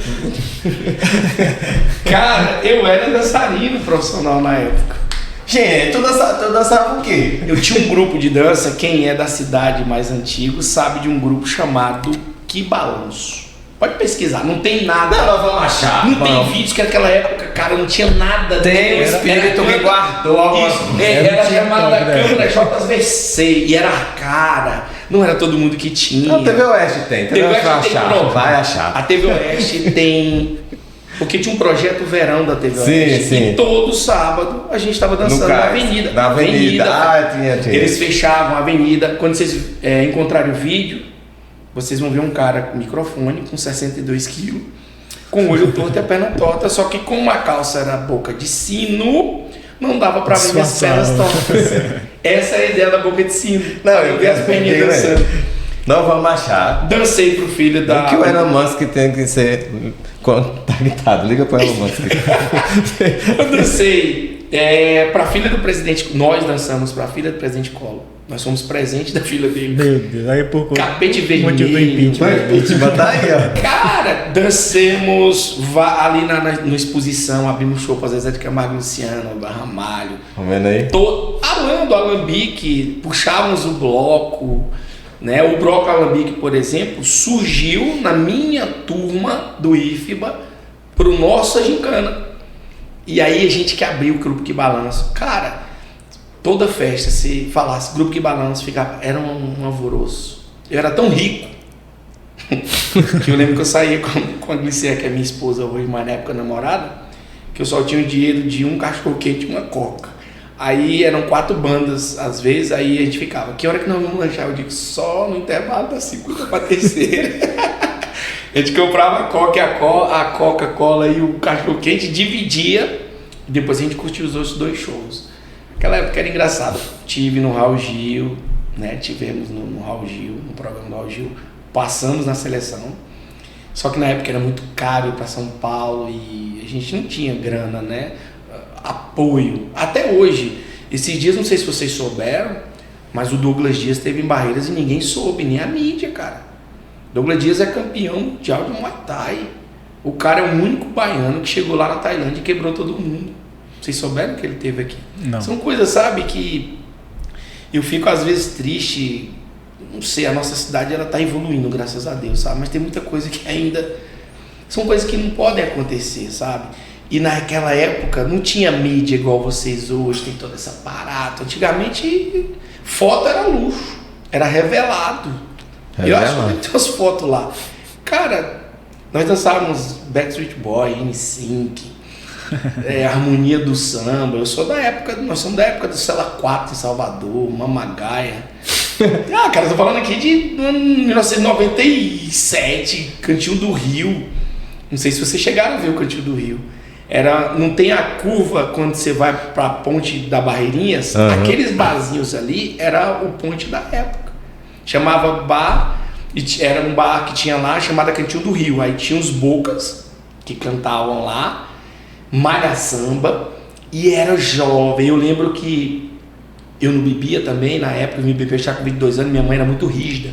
Cara, eu era dançarino profissional na época. Gente, tu dançava o quê? Eu tinha um grupo de dança, quem é da cidade mais antigo sabe de um grupo chamado Que Balanço. Pode pesquisar, não tem nada. Não, nós vamos achar. Não tem vídeos que naquela época, cara, não tinha nada. Tem o espírito que guardou. Isso, era chamada câmera JVC e era a cara. Não era todo mundo que tinha. Não, TV Oeste tem. TV Oeste vai achar. Vai achar. A TV Oeste tem. Porque tinha um projeto verão da TV Oeste. Sim. E todo sábado a gente estava dançando na avenida. Na avenida. Tinha. Eles fechavam a avenida. Quando vocês encontrarem o vídeo, vocês vão ver um cara com microfone, com 62 quilos, com o olho torto e a perna torta, só que como a calça era boca de sino, não dava pra ver minhas pernas tortas. Essa é a ideia da boca de sino. Não, eu vi as perninhas dançando. Não vamos achar. Dancei pro filho da... O que o Elon Musk tem que ser contactado? Liga pro Elon Musk. Eu dancei pra filha do presidente... Nós dançamos pra filha do presidente Collor. Nós somos presente da filha dele. Meu Deus, aí por conta. Capete vermelho. Impeachment tá aí, ó. Cara, dancemos ali na exposição, abrimos show pra Zezé de Camargo e Luciano, Ramalho. Tá vendo aí? Alambique, puxávamos o bloco, né? O bloco Alambique, por exemplo, surgiu na minha turma do IFBA pro nossa gincana. E aí a gente que abriu o grupo Que Balanço. Cara, toda festa, se falasse grupo Que Balanço, era um alvoroço. Eu era tão rico que eu lembro que eu saía com a Glicéia, que é minha esposa hoje, mas na época namorada, que eu só tinha o dinheiro de um cachorro-quente e uma coca. Aí eram 4 bandas, às vezes, aí a gente ficava, que hora que nós vamos lanchar? Eu digo, só no intervalo da segunda pra terceira. A gente comprava a Coca-Cola e o cachorro-quente, dividia, e depois a gente curtia os outros 2 shows. Aquela época era engraçado. Tive no Raul Gil, né? Tivemos no Raul Gil, no programa do Raul Gil, passamos na seleção. Só que na época era muito caro ir para São Paulo e a gente não tinha grana, né? Apoio. Até hoje, esses dias, não sei se vocês souberam, mas o Douglas Dias esteve em Barreiras e ninguém soube, nem a mídia, cara. Douglas Dias é campeão mundial de Muay Thai. O cara é o único baiano que chegou lá na Tailândia e quebrou todo mundo. Vocês souberam que ele teve aqui? Não. São coisas, sabe, que eu fico às vezes triste. Não sei, a nossa cidade ela tá evoluindo, graças a Deus, sabe? Mas tem muita coisa que ainda... São coisas que não podem acontecer, sabe? E naquela época não tinha mídia igual vocês hoje, tem todo esse aparato. Antigamente, foto era luxo, era revelado. Eu acho que tem umas fotos lá. Cara, nós dançávamos Backstreet Boy, NSYNC, Harmonia do Samba. Nós somos da época do Cela 4 em Salvador, Mamagaia. Cara, eu tô falando aqui de 1997, Cantinho do Rio. Não sei se vocês chegaram a ver o Cantinho do Rio. Não tem a curva quando você vai pra ponte da Barreirinhas. Aqueles barzinhos ali era o ponte da época. Chamava bar, era um bar que tinha lá chamado Cantinho do Rio. Aí tinha os bocas que cantavam lá. malha samba, e era jovem. Eu lembro que eu não bebia também, na época eu me bebia, eu estava com 22 anos, minha mãe era muito rígida.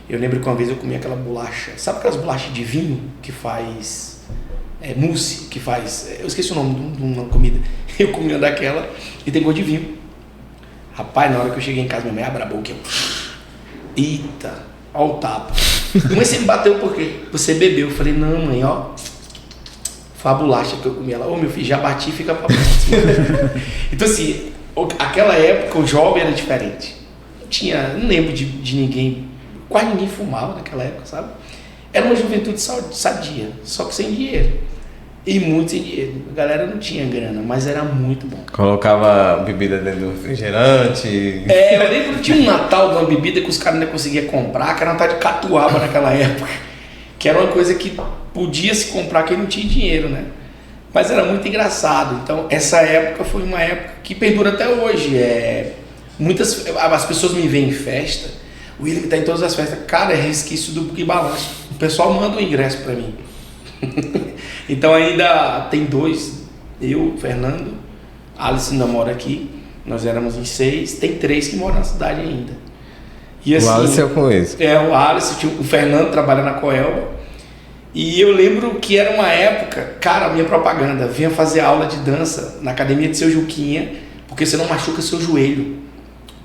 Eu lembro que uma vez eu comi aquela bolacha, sabe aquelas bolachas de vinho que faz mousse, que faz, eu esqueci o nome de uma comida. Eu comi uma daquela e tem gosto de vinho. Rapaz, na hora que eu cheguei em casa, minha mãe abre a boca, eita, ó o tapa. Mãe, você me bateu por quê? Você bebeu. Eu falei, não, mãe, ó, foi a bolacha que eu comi. Ela, meu filho, já bati, fica pra próxima. Então assim, aquela época o jovem era diferente. Não lembro de ninguém, quase ninguém fumava naquela época, sabe? Era uma juventude sadia, só que sem dinheiro. E muito sem dinheiro. A galera não tinha grana, mas era muito bom. Colocava bebida dentro do refrigerante. Eu lembro que tinha um Natal de uma bebida que os caras não conseguiam comprar, que era Natal de catuaba naquela época. Que era uma coisa que podia se comprar quem não tinha dinheiro, né? Mas era muito engraçado. Então, essa época foi uma época que perdura até hoje. As pessoas me veem em festa, o William tá em todas as festas. Cara, é resquício do Bugue Balanço. O pessoal manda um ingresso pra mim. Então ainda tem 2, eu, Fernando, Alice ainda mora aqui, nós éramos em 6, tem 3 que moram na cidade ainda. E, assim, o Alice eu conheço. O Alice, o Fernando trabalha na Coelba. E eu lembro que era uma época, cara, a minha propaganda, vinha fazer aula de dança na academia de Seu Juquinha, porque você não machuca seu joelho.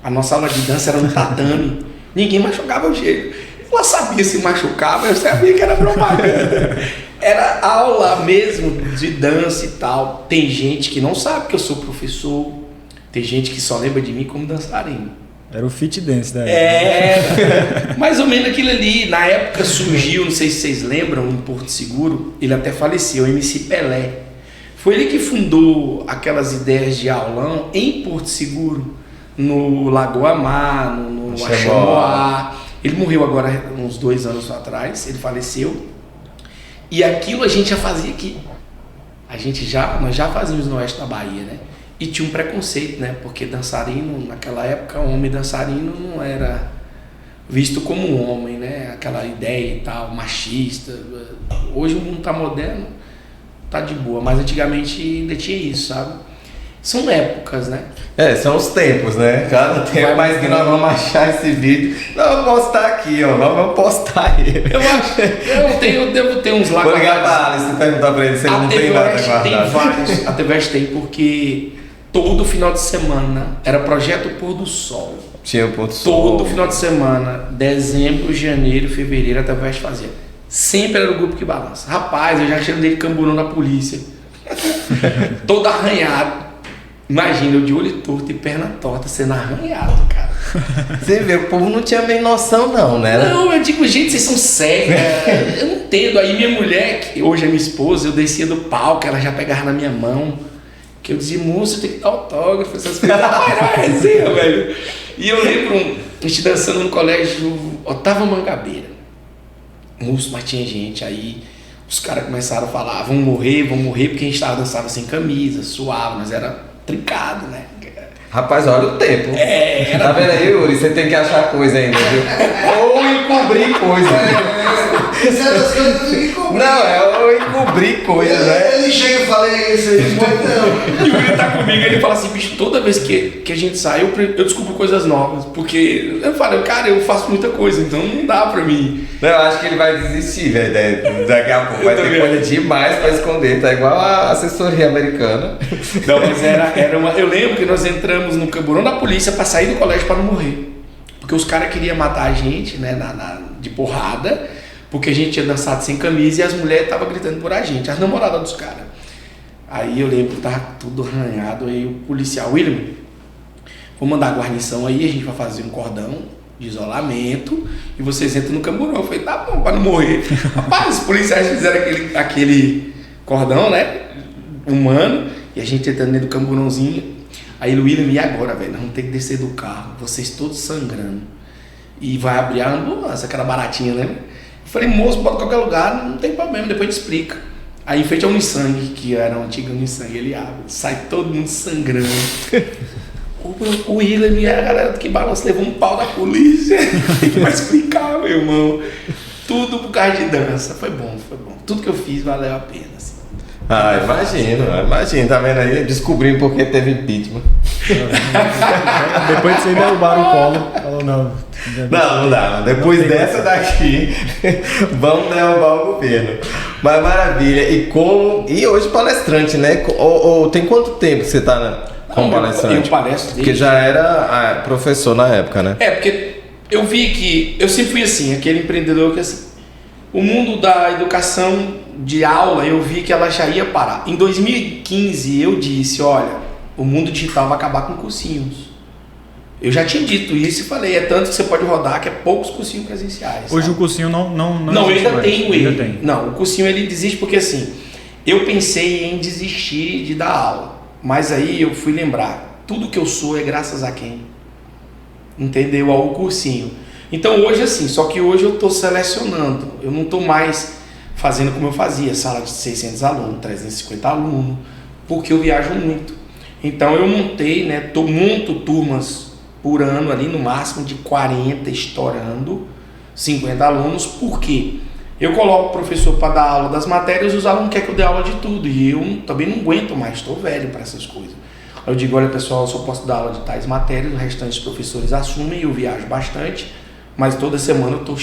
A nossa aula de dança era no tatame, ninguém machucava o joelho. Ela sabia se machucava, eu sabia que era propaganda. Era aula mesmo de dança e tal. Tem gente que não sabe que eu sou professor, tem gente que só lembra de mim como dançarino. Era o fit dance da época. Era mais ou menos aquilo ali. Na época surgiu, não sei se vocês lembram, em Porto Seguro, ele até faleceu, o MC Pelé. Foi ele que fundou aquelas ideias de aulão em Porto Seguro, no Lagoa Mar, no Axamoá. Ele morreu agora uns 2 anos atrás, ele faleceu. E aquilo a gente já fazia aqui. Nós já fazíamos no oeste da Bahia, né? E tinha um preconceito, né? Porque dançarino, naquela época, homem dançarino não era visto como um homem, né? Aquela ideia e tal, machista. Hoje o mundo tá moderno, tá de boa. Mas antigamente ainda tinha isso, sabe? São épocas, né? São os tempos, né? Cada tempo mais que nós vamos achar esse vídeo. Não, vou postar aqui, ó. Nós vamos postar ele. Eu devo ter uns lá. Vou ligar pra Alice e perguntar pra ele se ele não tem nada guardado. Tem vários. A TV Oeste tem, porque todo final de semana era Projeto Pôr do Sol. Tinha o Pôr do Sol. Todo final de semana, dezembro, janeiro, fevereiro, a TV Oeste fazia. Sempre era o grupo que balança. Rapaz, eu já achei dele camburão da polícia. Todo arranhado. Imagina, eu de olho torto e perna torta sendo arranhado, cara. Você vê, o povo não tinha nem noção não, né? Não, eu digo, gente, vocês são cegos. Eu não entendo. Aí minha mulher, que hoje é minha esposa, eu descia do palco, ela já pegava na minha mão. Que eu dizia, moço, tem que dar autógrafo, essas coisas. Era resenha, velho. E eu lembro, a gente dançando no colégio Otávio Mangabeira. Moço, mas tinha gente aí. Os caras começaram a falar, vão morrer, porque a gente tava dançando sem camisa, suave, mas era trincado, né? Rapaz, olha o tempo. Era... Tá vendo aí, Yuri? Você tem que achar coisa ainda, viu? Ou encobrir coisa. Essas coisas tem que encobrir. Não, ou encobrir coisa, né? Ele chega e fala isso aí, não. E o Yuri tá comigo, ele fala assim, bicho, toda vez que a gente sai, eu descubro coisas novas. Porque eu falo, cara, eu faço muita coisa, então não dá pra mim. Não, eu acho que ele vai desistir, velho. Daqui a pouco vai ter coisa demais pra esconder. Tá igual a assessoria americana. Não, mas era uma... Eu lembro que nós entramos no camburão da polícia pra sair do colégio pra não morrer. Porque os caras queriam matar a gente, né, de porrada, porque a gente tinha dançado sem camisa e as mulheres estavam gritando por a gente, as namoradas dos caras. Aí eu lembro que tava tudo arranhado, aí o policial, William, vou mandar a guarnição aí, a gente vai fazer um cordão de isolamento e vocês entram no camburão. Eu falei, tá bom, pra não morrer. Rapaz, os policiais fizeram aquele cordão, né, humano, e a gente entrando dentro do camburãozinho. Aí o William, e agora, velho? Nós vamos ter que descer do carro, vocês todos sangrando. E vai abrir a ambulância, aquela baratinha, né? Eu falei, moço, bota em qualquer lugar, não tem problema, depois a gente explica. Aí em frente ao Unisang, que era uma antiga Unisang, ele abre, sai todo mundo sangrando. O William e a galera que balança levou um pau da polícia. Tem que explicar, meu irmão. Tudo por causa de dança. Foi bom. Tudo que eu fiz valeu a pena, assim. Ah, imagino, tá vendo aí? Descobrimos porque teve impeachment. Depois de você derrubaram o colo, falou não. Não dá. Depois dessa daqui, vamos derrubar o governo. Mas maravilha. E hoje palestrante, né? Tem quanto tempo que você tá como palestrante? Eu palestro desde... Porque já era professor na época, né? Porque eu vi que... Eu sempre fui assim, aquele empreendedor que assim... O mundo da educação de aula, eu vi que ela já ia parar. Em 2015, eu disse, olha, o mundo digital vai acabar com cursinhos. Eu já tinha dito isso e falei, é tanto que você pode rodar que é poucos cursinhos presenciais. Hoje sabe? o cursinho não eu ainda mais. tenho Ainda ele. tem. Não, o cursinho ele desiste porque assim, eu pensei em desistir de dar aula. Mas aí eu fui lembrar, tudo que eu sou é graças a quem? Entendeu? Ao cursinho. Então hoje assim, só que hoje eu estou selecionando, eu não estou mais fazendo como eu fazia, sala de 600 alunos, 350 alunos, porque eu viajo muito. Então eu montei, né, monto turmas por ano ali, no máximo de 40, estourando 50 alunos, porque eu coloco o professor para dar aula das matérias e os alunos querem que eu dê aula de tudo, e eu também não aguento mais, estou velho para essas coisas. Eu digo, olha pessoal, eu só posso dar aula de tais matérias, os restantes professores assumem, eu viajo bastante, mas toda semana eu estou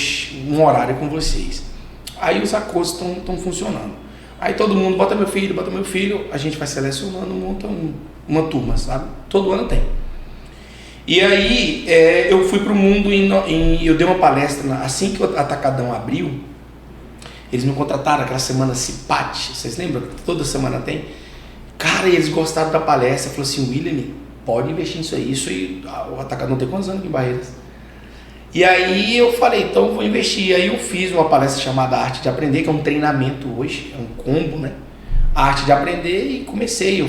um horário com vocês. Aí os acordos estão funcionando. Aí todo mundo bota meu filho, a gente vai selecionando, monta uma turma, sabe? Todo ano tem. E aí eu fui para o mundo, eu dei uma palestra, assim que o Atacadão abriu, eles me contrataram aquela semana CIPAT, vocês lembram? Toda semana tem. Cara, eles gostaram da palestra, falaram assim, William, pode investir nisso aí. Isso aí, o Atacadão tem quantos anos aqui em Barreiras? E aí eu falei, então vou investir. Aí eu fiz uma palestra chamada Arte de Aprender, que é um treinamento hoje, é um combo, né? A Arte de Aprender, e comecei,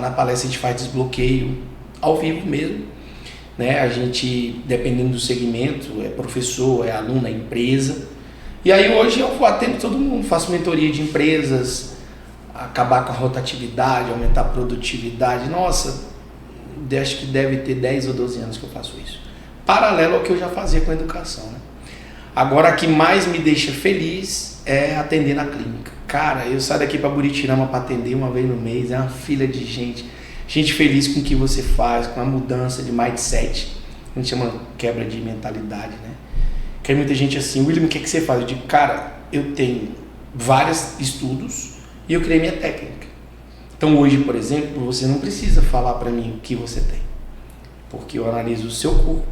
na palestra a gente faz desbloqueio ao vivo mesmo, né? A gente, dependendo do segmento, é professor, é aluno, é empresa. E aí hoje eu atendo todo mundo, faço mentoria de empresas, acabar com a rotatividade, aumentar a produtividade. Nossa, acho que deve ter 10 ou 12 anos que eu faço isso. Paralelo ao que eu já fazia com a educação, né? Agora, a que mais me deixa feliz é atender na clínica. Cara, eu saio daqui para Buritirama para atender uma vez no mês, é uma fila de gente feliz com o que você faz, com a mudança de mindset, a gente chama quebra de mentalidade, né? Que é muita gente assim, William, o que você faz? Eu digo, cara, eu tenho vários estudos e eu criei minha técnica. Então hoje, por exemplo, você não precisa falar para mim o que você tem, porque eu analiso o seu corpo,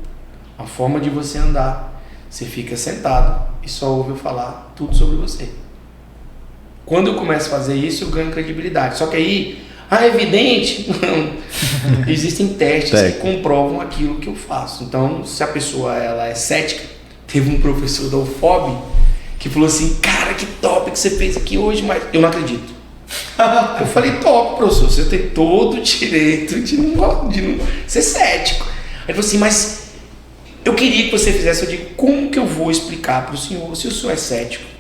a forma de você andar, você fica sentado e só ouve eu falar tudo sobre você. Quando eu começo a fazer isso, eu ganho credibilidade. Só que aí, é evidente, não. Existem testes que comprovam aquilo que eu faço. Então, se a pessoa ela é cética, teve um professor da UFOB que falou assim, cara, que top que você fez aqui hoje, mas eu não acredito. Eu falei, top, professor, você tem todo o direito de não ser cético. Aí ele falou assim, mas eu queria que você fizesse. Eu digo, como que eu vou explicar para o senhor se o senhor é cético?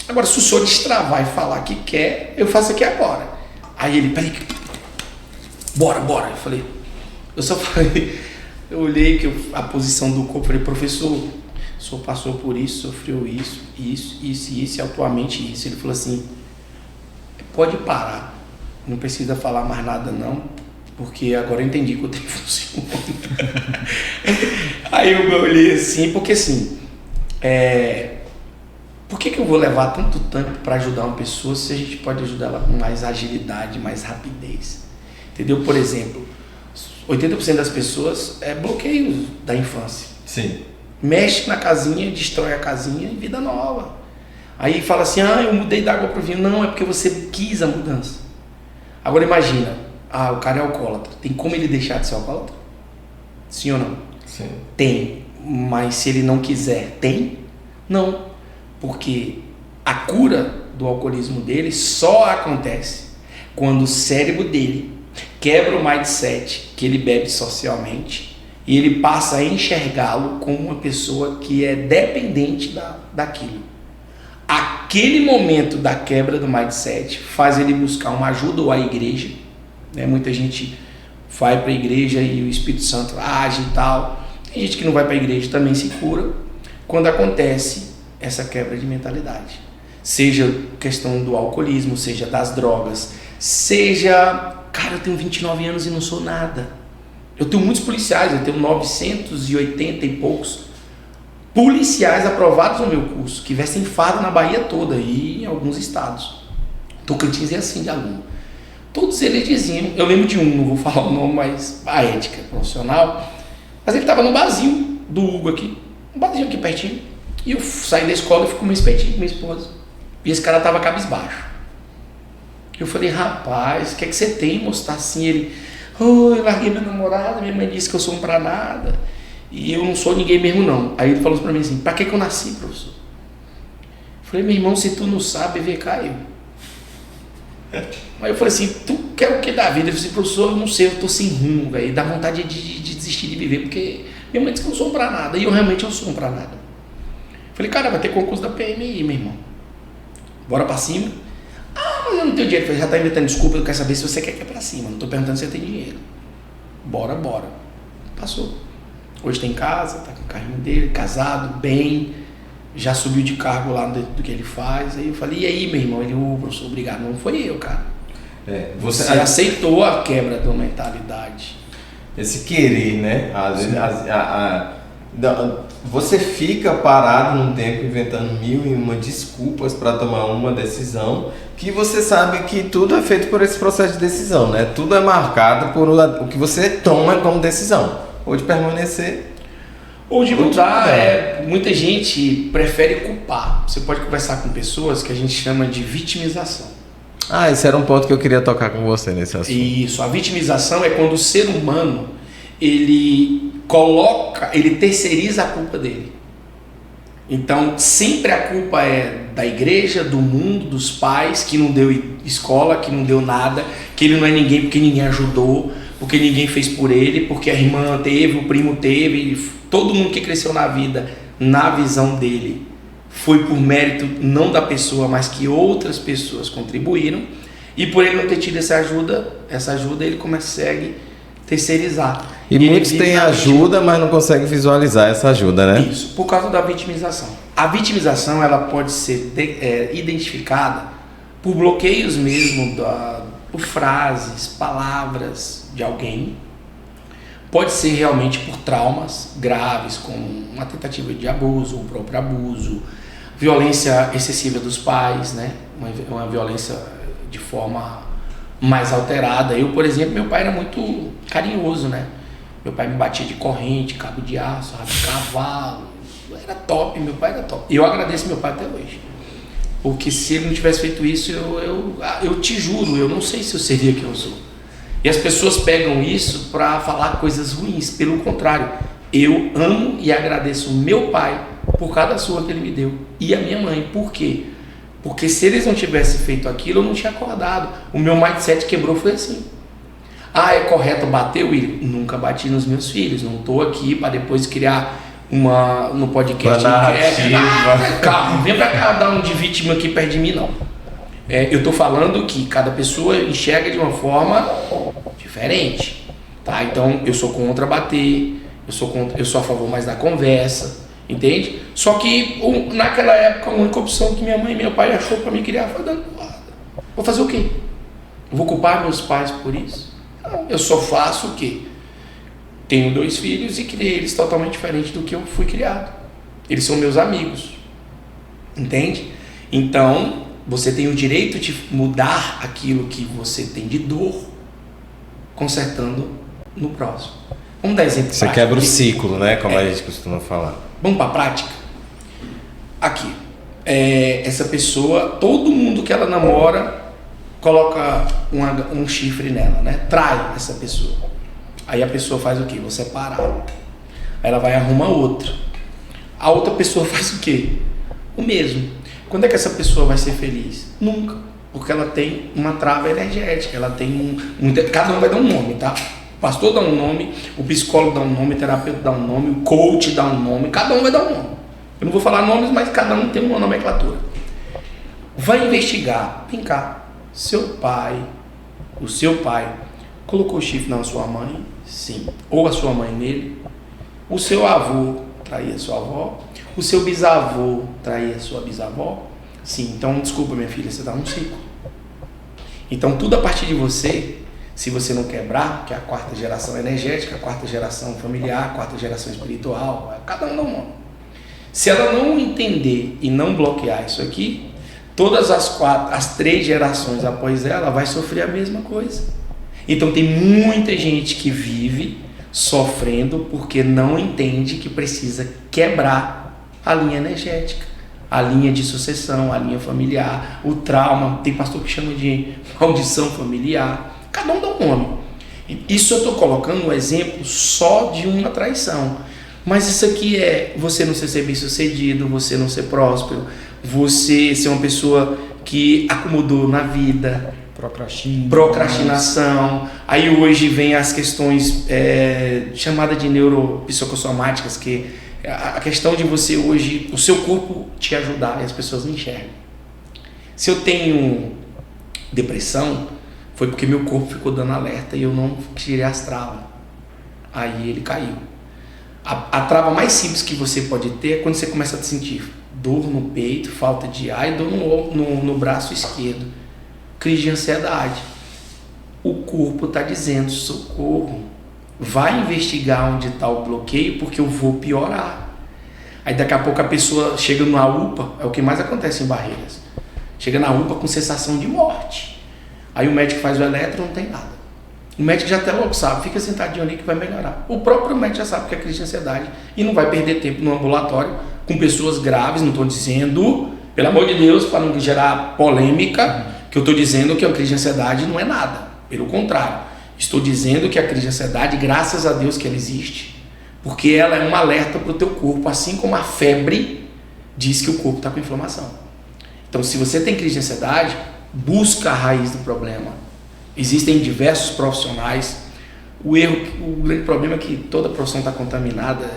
Agora, se o senhor destravar e falar que quer, eu faço aqui agora. Aí ele, peraí, bora. Eu só falei, eu olhei a posição do corpo, falei, professor, o senhor passou por isso, sofreu isso, e atualmente isso. Ele falou assim, pode parar, não precisa falar mais nada não, porque agora eu entendi que o tempo funciona. Aí eu olhei assim, porque assim, por que eu vou levar tanto tempo para ajudar uma pessoa se a gente pode ajudar ela com mais agilidade, mais rapidez? Entendeu? Por exemplo, 80% das pessoas é bloqueio da infância. Sim. Mexe na casinha, destrói a casinha e vida nova. Aí fala assim, eu mudei da água para o vinho. Não, é porque você quis a mudança. Agora imagina, o cara é alcoólatra. Tem como ele deixar de ser alcoólatra? Sim ou não? Sim. Tem, mas se ele não quiser, tem? Não, porque a cura do alcoolismo dele só acontece quando o cérebro dele quebra o mindset que ele bebe socialmente e ele passa a enxergá-lo como uma pessoa que é dependente daquilo. Aquele momento da quebra do mindset faz ele buscar uma ajuda ou a igreja, né? Muita gente vai para a igreja e o Espírito Santo age e tal. Tem gente que não vai para a igreja e também se cura quando acontece essa quebra de mentalidade. Seja questão do alcoolismo, seja das drogas, seja, cara, eu tenho 29 anos e não sou nada. Eu tenho muitos policiais, eu tenho 980 e poucos policiais aprovados no meu curso, que vestem farda na Bahia toda e em alguns estados. Tocantins é assim de aluno. Todos eles diziam, eu lembro de um, não vou falar o nome, mas a ética profissional, mas ele estava no barzinho do Hugo aqui, um barzinho aqui pertinho, e eu saí da escola e fui comer espetinho com minha esposa. E esse cara estava cabisbaixo. Eu falei, rapaz, o que é que você tem, moço? Tá assim, ele, eu larguei minha namorada, minha mãe disse que eu sou um pra nada, e eu não sou ninguém mesmo não. Aí ele falou pra mim assim, pra que eu nasci, professor? Eu falei, meu irmão, se tu não sabe, vê cá eu. Aí eu falei assim, tu quer o que da vida? Eu falei assim, professor, eu não sei, eu tô sem rumo, velho, dá vontade de desistir de viver, porque minha mãe disse que eu não sou um pra nada, e eu realmente não sou um pra nada. Eu falei, cara, vai ter concurso da PMI, meu irmão. Bora pra cima. Ah, mas eu não tenho dinheiro. Eu falei, já tá inventando desculpa, eu quero saber se você quer que é pra cima, não tô perguntando se você tem dinheiro. Bora. Passou. Hoje tem casa, tá com o carrinho dele, casado, bem, já subiu de cargo lá do que ele faz. Aí eu falei, e aí, meu irmão? Ele, professor, obrigado. Não foi eu, cara. Você aceitou a quebra da mentalidade. Esse querer, né? Às vezes, você fica parado num tempo inventando 1001 desculpas para tomar uma decisão que você sabe que tudo é feito por esse processo de decisão, né? Tudo é marcado por o que você toma como decisão. Ou de permanecer, ou de mudar. Muita gente prefere culpar. Você pode conversar com pessoas que a gente chama de vitimização. Esse era um ponto que eu queria tocar com você nesse assunto. Isso, a vitimização é quando o ser humano, ele terceiriza a culpa dele. Então, sempre a culpa é da igreja, do mundo, dos pais, que não deu escola, que não deu nada, que ele não é ninguém porque ninguém ajudou, porque ninguém fez por ele, porque a irmã teve, o primo teve, todo mundo que cresceu na vida, na visão dele, foi por mérito não da pessoa, mas que outras pessoas contribuíram, e por ele não ter tido essa ajuda ele consegue terceirizar. E muitos têm ajuda, mas não conseguem visualizar essa ajuda, né? Isso, por causa da vitimização. A vitimização, ela pode ser identificada por bloqueios mesmo, por frases, palavras de alguém. Pode ser realmente por traumas graves, como uma tentativa de abuso, o próprio abuso, violência excessiva dos pais, né? Uma violência de forma mais alterada. Eu, por exemplo, meu pai era muito carinhoso, né? Meu pai me batia de corrente, cabo de aço, rabo de cavalo. Era top, meu pai era top. E eu agradeço meu pai até hoje. Porque se ele não tivesse feito isso, eu te juro, eu não sei se eu seria quem eu sou. E as pessoas pegam isso para falar coisas ruins. Pelo contrário, eu amo e agradeço meu pai por cada surra que ele me deu. E a minha mãe. Por quê? Porque se eles não tivessem feito aquilo, eu não tinha acordado. O meu mindset quebrou, foi assim. É correto bater, William? Nunca bati nos meus filhos. Não estou aqui para depois criar no podcast. Calma, não vem para cá dar um de vítima aqui perto de mim, não. Eu estou falando que cada pessoa enxerga de uma forma diferente. Tá? Então, eu sou contra bater, eu sou a favor mais da conversa. Entende? Só que naquela época a única opção que minha mãe e meu pai achou para me criar foi dando porrada. Vou fazer o quê? Vou culpar meus pais por isso? Não, eu só faço o quê? Tenho 2 filhos e criei eles totalmente diferente do que eu fui criado. Eles são meus amigos. Entende? Então, você tem o direito de mudar aquilo que você tem de dor, consertando no próximo. Vamos dar exemplo prático. Você quebra o ciclo, né? Como a gente costuma falar. Vamos para a prática? Aqui. Essa pessoa, todo mundo que ela namora, coloca um chifre nela, né? Trai essa pessoa. Aí a pessoa faz o quê? Vou separar. Aí ela vai arrumar outro. A outra pessoa faz o quê? O mesmo. Quando é que essa pessoa vai ser feliz? Nunca. Porque ela tem uma trava energética. Ela tem cada um vai dar um nome, tá? O pastor dá um nome, o psicólogo dá um nome, o terapeuta dá um nome, o coach dá um nome, cada um vai dar um nome. Eu não vou falar nomes, mas cada um tem uma nomenclatura. Vai investigar. Vem cá. O seu pai, colocou o chifre na sua mãe? Sim. Ou a sua mãe nele? O seu avô traía a sua avó? O seu bisavô traía a sua bisavó? Sim. Então, desculpa, minha filha, você está num ciclo. Então tudo a partir de você, se você não quebrar, que é a quarta geração energética, a quarta geração familiar, a quarta geração espiritual, cada um dá um nome. Se ela não entender e não bloquear isso aqui, todas as 3 gerações após ela vai sofrer a mesma coisa. Então tem muita gente que vive sofrendo porque não entende que precisa quebrar a linha energética, a linha de sucessão, a linha familiar, o trauma. Tem pastor que chama de maldição familiar. Cada um dá um nome. Isso eu estou colocando um exemplo só de uma traição. Mas isso aqui é você não ser bem sucedido, você não ser próspero, você ser uma pessoa que acomodou na vida, procrastinação. Aí hoje vem as questões chamadas de neuropsicossomáticas, que a questão de você hoje, o seu corpo te ajudar e as pessoas não enxergam. Se eu tenho depressão, foi porque meu corpo ficou dando alerta e eu não tirei as travas. Aí ele caiu. A trava mais simples que você pode ter é quando você começa a sentir dor no peito, falta de ar e dor no braço esquerdo. Crise de ansiedade. O corpo está dizendo: socorro, vai investigar onde está o bloqueio porque eu vou piorar. Aí daqui a pouco a pessoa chega na UPA, é o que mais acontece em Barreiras, chega na UPA com sensação de morte. Aí o médico faz o eletro, não tem nada. O médico já até logo sabe, fica sentadinho ali que vai melhorar. O próprio médico já sabe que é crise de ansiedade e não vai perder tempo no ambulatório com pessoas graves. Não estou dizendo, pelo amor de Deus, para não gerar polêmica, que eu estou dizendo que a crise de ansiedade não é nada. Pelo contrário, estou dizendo que a crise de ansiedade, graças a Deus que ela existe, porque ela é um alerta para o teu corpo, assim como a febre diz que o corpo está com inflamação. Então, se você tem crise de ansiedade, busca a raiz do problema. Existem diversos profissionais. O grande problema é que toda profissão está contaminada,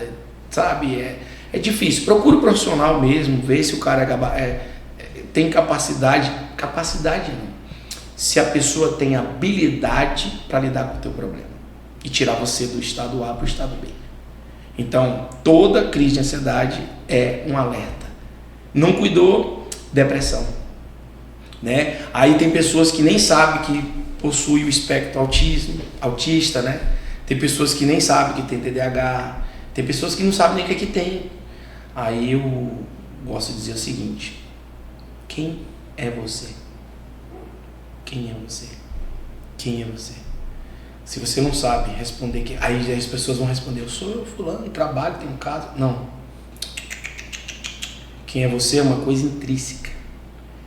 sabe? É difícil. Procura o profissional mesmo, vê se o cara tem capacidade não. Se a pessoa tem habilidade para lidar com o teu problema e tirar você do estado A para o estado B. Então, toda crise de ansiedade é um alerta. Não cuidou, depressão, né? Aí tem pessoas que nem sabem que possui o espectro autista, né? Tem pessoas que nem sabem que tem TDAH, tem pessoas que não sabem nem o que tem. Aí eu gosto de dizer o seguinte: quem é você? Quem é você? Quem é você? Se você não sabe responder, aí as pessoas vão responder: eu sou fulano, trabalho, tenho casa. Não. Quem é você é uma coisa intrínseca,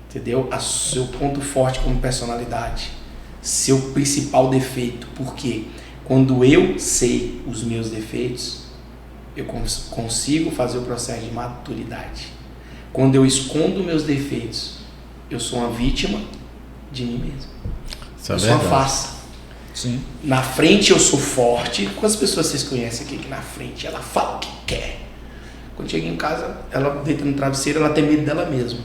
entendeu? Seu ponto forte como personalidade, seu principal defeito. Porque quando eu sei os meus defeitos, eu consigo fazer o processo de maturidade. Quando eu escondo meus defeitos, eu sou uma vítima de mim mesmo. Eu sou uma farsa. Sim. Na frente eu sou forte. Quantas pessoas vocês conhecem aqui que na frente ela fala o que quer? Quando chega em casa, ela deita no travesseiro, ela tem medo dela mesma.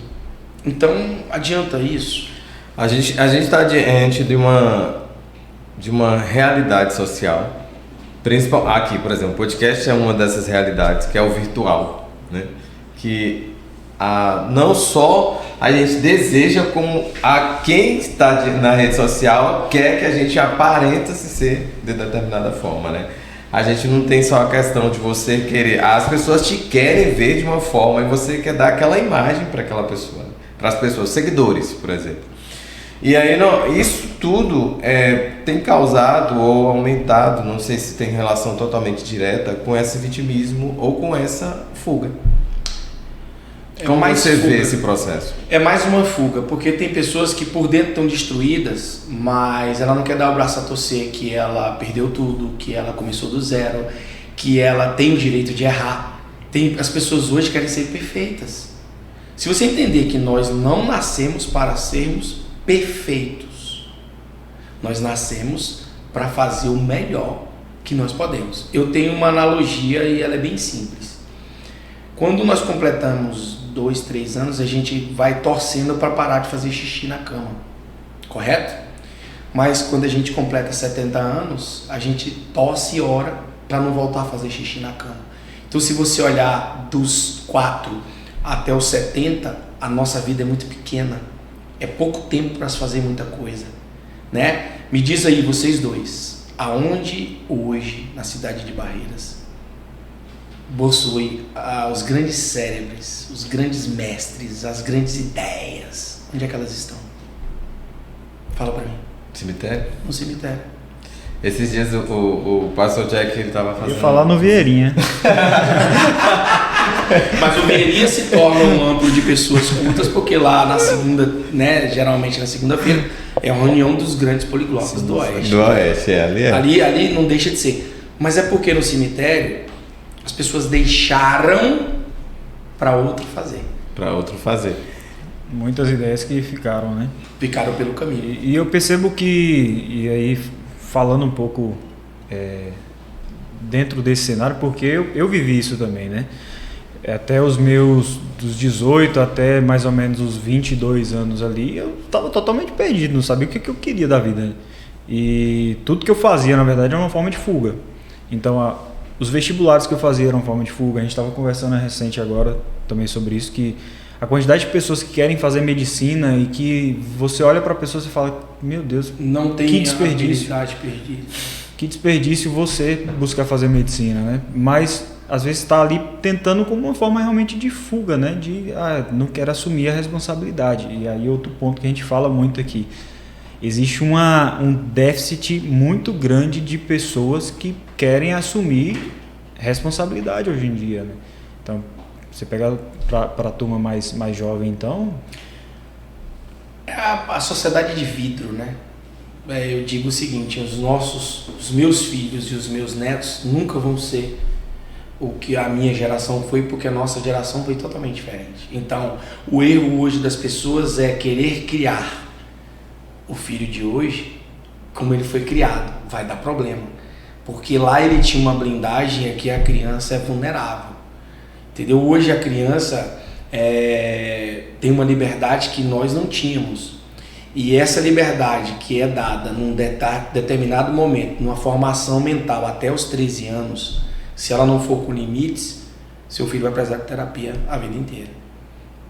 Então, adianta isso? A gente está diante de uma realidade social, principal aqui, por exemplo, o podcast é uma dessas realidades, que é o virtual, né? Que não só a gente deseja, como quem está na rede social quer que a gente aparenta-se ser de determinada forma, né? A gente não tem só a questão de você querer, as pessoas te querem ver de uma forma e você quer dar aquela imagem para aquela pessoa, para as pessoas, seguidores, por exemplo. E aí isso tudo tem causado ou aumentado, não sei se tem relação totalmente direta com esse vitimismo ou com essa fuga. Como você vê esse processo? É mais uma fuga, porque tem pessoas que por dentro estão destruídas, mas ela não quer dar o braço a torcer, que ela perdeu tudo, que ela começou do zero, que ela tem o direito de errar. As pessoas hoje querem ser perfeitas. Se você entender que nós não nascemos para sermos perfeitos, nós nascemos para fazer o melhor que nós podemos. Eu tenho uma analogia e ela é bem simples. Quando nós completamos 2, 3 anos, a gente vai torcendo para parar de fazer xixi na cama, correto? Mas quando a gente completa 70 anos, a gente torce e ora para não voltar a fazer xixi na cama. Então, se você olhar dos 4 até os 70, a nossa vida é muito pequena. É pouco tempo para se fazer muita coisa. né? Me diz aí, vocês dois, aonde hoje, na cidade de Barreiras, possui os grandes cérebros, os grandes mestres, as grandes ideias, onde é que elas estão? Fala pra mim. Cemitério? No cemitério. Esses dias o pastor Jack, ele tava Eu fazendo... ia falar no Vieirinha. Mas o Veria se torna um amplo de pessoas cultas, porque lá na segunda, né, geralmente na segunda-feira, é a reunião dos grandes poliglotas do Oeste. Do Oeste, ali é. Ali não deixa de ser. Mas é porque no cemitério as pessoas deixaram para outro fazer. Para outro fazer. Muitas ideias que ficaram, né? Ficaram pelo caminho. E eu percebo que, e aí falando um pouco dentro desse cenário, porque eu vivi isso também, né? Até os meus, dos 18 até mais ou menos os 22 anos ali, eu estava totalmente perdido, não sabia o que eu queria da vida. E tudo que eu fazia, na verdade, era uma forma de fuga. Então, os vestibulares que eu fazia eram uma forma de fuga. A gente estava conversando recente agora também sobre isso, que a quantidade de pessoas que querem fazer medicina e que você olha para a pessoa e fala, meu Deus, não tem que desperdício. Perdida. Que desperdício você buscar fazer medicina, né? Mas às vezes está ali tentando como uma forma realmente de fuga, né? De não quero assumir a responsabilidade. E aí outro ponto que a gente fala muito aqui. Existe um déficit muito grande de pessoas que querem assumir responsabilidade hoje em dia, né? Então, você pega para a turma mais jovem, então... É a sociedade de vidro, né? Eu digo o seguinte, os meus filhos e os meus netos nunca vão ser o que a minha geração foi, porque a nossa geração foi totalmente diferente. Então, o erro hoje das pessoas é querer criar o filho de hoje como ele foi criado. Vai dar problema. Porque lá ele tinha uma blindagem, aqui a criança é vulnerável. Entendeu? Hoje a criança tem uma liberdade que nós não tínhamos. E essa liberdade que é dada num determinado momento, numa formação mental até os 13 anos, se ela não for com limites, seu filho vai precisar de terapia a vida inteira.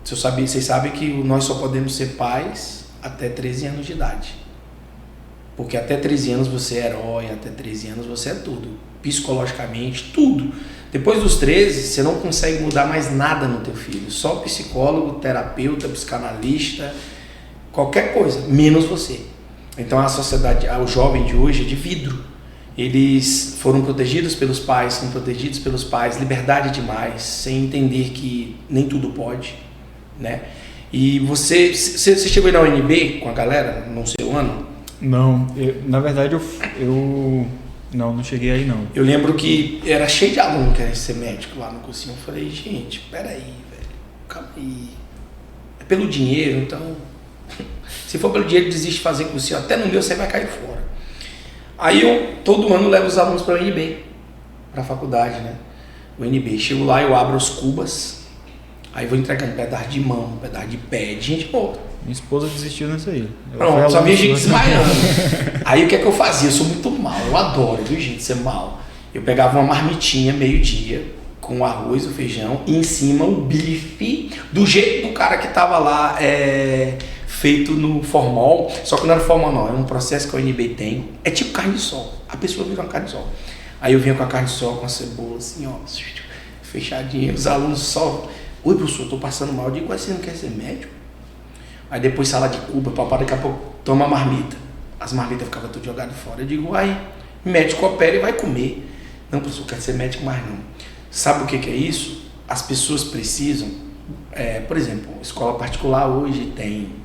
Vocês sabem que nós só podemos ser pais até 13 anos de idade. Porque até 13 anos você é herói, até 13 anos você é tudo. Psicologicamente, tudo. Depois dos 13, você não consegue mudar mais nada no teu filho. Só psicólogo, terapeuta, psicanalista, qualquer coisa, menos você. Então a sociedade, o jovem de hoje é de vidro. Eles foram protegidos pelos pais, são protegidos pelos pais, liberdade demais, sem entender que nem tudo pode, né? E você chegou aí na UNB com a galera no seu ano? Não, na verdade eu não cheguei aí não. Eu lembro que era cheio de aluno que querem ser médico lá no cursinho. Eu falei, gente, peraí, velho, calma aí. É pelo dinheiro, então... Se for pelo dinheiro, desiste de fazer cursinho. Até no meu você vai cair fora. Aí eu, todo ano, levo os alunos para o UNB, para a faculdade, né? O UNB. Chego lá, eu abro os cubas, aí vou entregando pedaço de mão, pedaço de pé, de gente boa. Minha esposa desistiu nisso aí. Pronto, só vi gente desmaiando. Aí o que é que eu fazia? Eu sou muito mal, eu adoro, viu, gente, ser mal. Eu pegava uma marmitinha, meio-dia, com o arroz, o feijão, e em cima o bife, do jeito do cara que tava lá, feito no formol, só que não era formol não, é um processo que a UNB tem, é tipo carne de sol, a pessoa vira uma carne de sol. Aí eu vinha com a carne de sol, com a cebola assim, ó, fechadinha, os alunos só, oi professor, eu tô passando mal, eu digo, você não quer ser médico? Aí depois sala de Cuba, papai daqui a pouco toma marmita, as marmitas ficavam tudo jogadas fora, eu digo, ai, médico opera e vai comer. Não professor, eu quero ser médico mais não. Sabe o que é isso? As pessoas precisam, por exemplo, escola particular hoje tem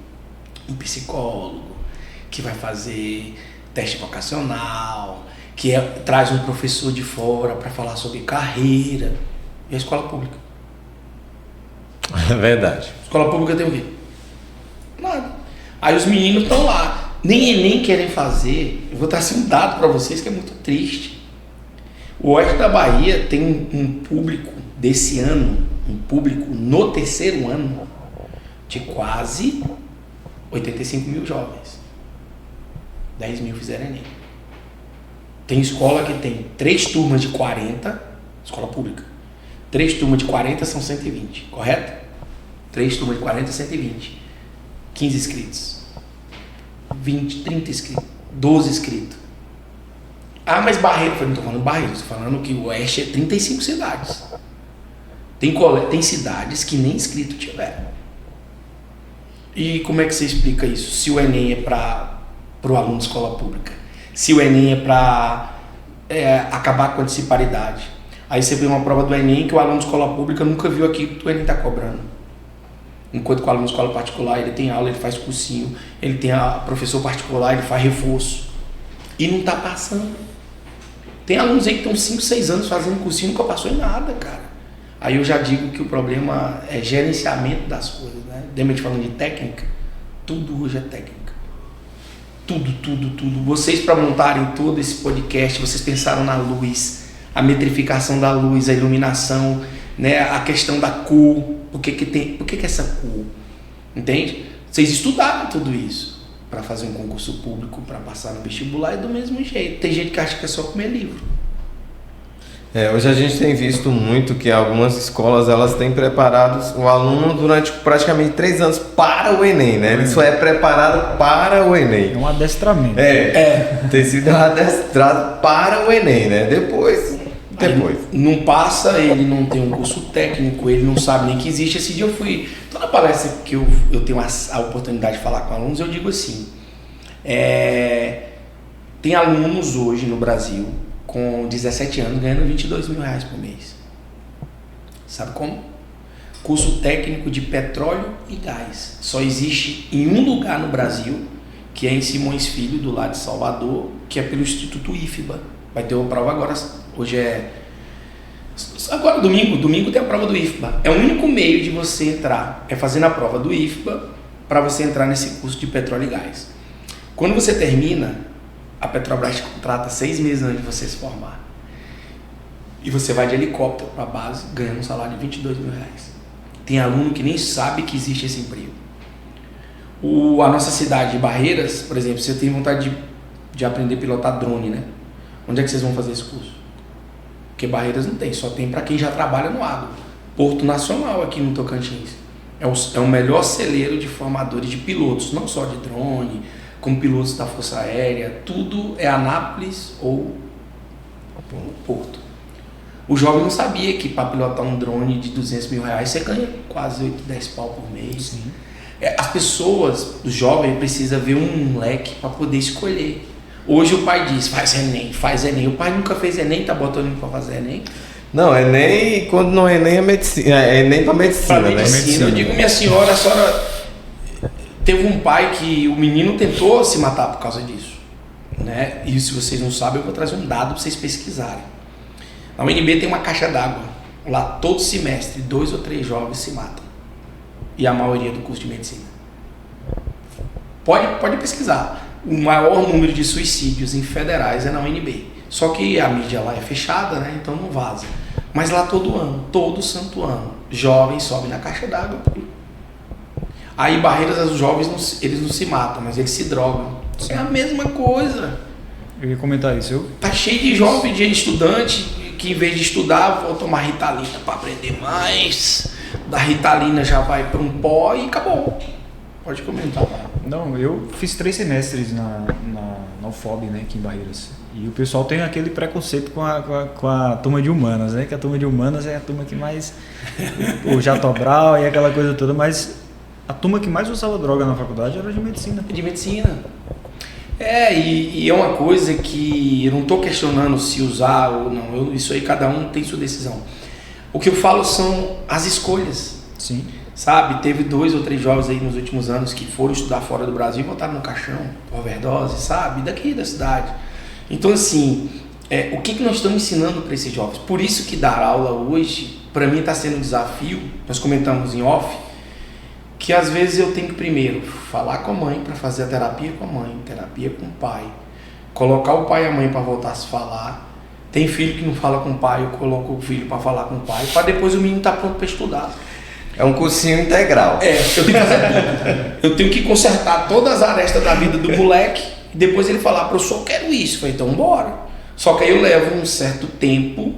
um psicólogo que vai fazer teste vocacional, que traz um professor de fora para falar sobre carreira. E a escola pública? É verdade. Escola pública tem o quê? Nada. Aí os meninos estão lá, nem Enem querem fazer. Eu vou trazer um dado para vocês que é muito triste. O Oeste da Bahia tem um público desse ano, um público no terceiro ano, de quase 85 mil jovens. 10 mil fizeram Enem. Tem escola que tem 3 turmas de 40, escola pública. 3 turmas de 40 são 120, correto? 3 turmas de 40, 120. 15 inscritos. 20, 30 inscritos, 12 inscritos. Ah, mas Barreiro, eu falei, não estou falando Barreiro, estou falando que o Oeste é 35 cidades. Tem cidades que nem inscrito tiveram. E como é que você explica isso? Se o Enem é para o aluno de escola pública, se o Enem é para acabar com a disparidade. Aí você vê uma prova do Enem que o aluno de escola pública nunca viu aquilo que o Enem está cobrando. Enquanto que o aluno de escola particular, ele tem aula, ele faz cursinho, ele tem a professor particular, ele faz reforço. E não está passando. Tem alunos aí que estão 5, 6 anos fazendo cursinho e nunca passou em nada, cara. Aí eu já digo que o problema é gerenciamento das coisas, né? Lembra de falando de técnica? Tudo hoje é técnica. Tudo. Vocês, para montarem todo esse podcast, vocês pensaram na luz, a metrificação da luz, a iluminação, né? A questão da cor, por que essa cor? Entende? Vocês estudaram tudo isso para fazer um concurso público, para passar no vestibular, e do mesmo jeito. Tem gente que acha que é só comer livro. Hoje a gente tem visto muito que algumas escolas elas têm preparado o aluno durante praticamente 3 anos para o Enem, né? Ele só é preparado para o Enem. É um adestramento. Tem sido adestrado para o Enem, né? Depois. Não passa, ele não tem um curso técnico, ele não sabe nem que existe. Esse dia eu fui... Toda palestra que eu tenho a oportunidade de falar com alunos, eu digo assim... Tem alunos hoje no Brasil com 17 anos ganhando R$22 mil por mês. Sabe como? Curso técnico de petróleo e gás. Só existe em um lugar no Brasil, que é em Simões Filho, do lado de Salvador, que é pelo Instituto IFBA. Vai ter uma prova agora, hoje agora domingo tem a prova do IFBA. É o único meio de você entrar, é fazendo a prova do IFBA para você entrar nesse curso de petróleo e gás. Quando você termina, a Petrobras contrata 6 meses antes de você se formar. E você vai de helicóptero para a base, ganhando um salário de R$22 mil. Tem aluno que nem sabe que existe esse emprego. A nossa cidade de Barreiras, por exemplo, você tem vontade de aprender a pilotar drone, né? Onde é que vocês vão fazer esse curso? Porque Barreiras não tem, só tem para quem já trabalha no agro. Porto Nacional aqui no Tocantins. É o melhor celeiro de formadores de pilotos, não só de drone, como pilotos da Força Aérea, tudo é Anápolis ou Porto. O jovem não sabia que para pilotar um drone de R$200 mil você ganha quase 8, 10 pau por mês. Sim. As pessoas, os jovens, precisam ver um leque para poder escolher. Hoje o pai diz, faz Enem. O pai nunca fez Enem, tá botando ele para fazer Enem. Não, Enem, quando não é Enem, é medicina. É Enem para medicina, né? Eu digo, minha senhora, a senhora teve um pai que o menino tentou se matar por causa disso, né? E se vocês não sabem, eu vou trazer um dado para vocês pesquisarem. Na UNB tem uma caixa d'água. Lá todo semestre, 2 ou 3 jovens se matam. E a maioria do curso de medicina. Pode pesquisar. O maior número de suicídios em federais é na UNB. Só que a mídia lá é fechada, né? Então não vaza. Mas lá todo santo ano, jovens sobem na caixa d'água. Aí Barreiras, os jovens, eles não se matam, mas eles se drogam. É a mesma coisa. Eu ia comentar isso. Tá cheio de jovem, de estudante, que em vez de estudar, vou tomar Ritalina para aprender mais. Da Ritalina já vai para um pó e acabou. Pode comentar. Não, eu fiz 3 semestres na UFOB, né, aqui em Barreiras. E o pessoal tem aquele preconceito com a turma de humanas, né? Que a turma de humanas é a turma que mais... o Jatobral e aquela coisa toda, mas a turma que mais usava droga na faculdade era de medicina. De medicina. E é uma coisa que eu não estou questionando se usar ou não. Isso aí cada um tem sua decisão. O que eu falo são as escolhas. Sim. Sabe, teve 2 ou 3 jovens aí nos últimos anos que foram estudar fora do Brasil e voltaram no caixão, overdose, sabe, daqui da cidade. Então, assim, o que nós estamos ensinando para esses jovens? Por isso que dar aula hoje, para mim está sendo um desafio. Nós comentamos em off, que às vezes eu tenho que primeiro falar com a mãe para fazer a terapia com a mãe, terapia com o pai, colocar o pai e a mãe para voltar a se falar. Tem filho que não fala com o pai, eu coloco o filho para falar com o pai, para depois o menino estar pronto para estudar. É um cursinho integral. Eu tenho que fazer tudo. Eu tenho que consertar todas as arestas da vida do moleque e depois ele falar, professor, eu quero isso. Eu falei, então bora. Só que aí eu levo um certo tempo,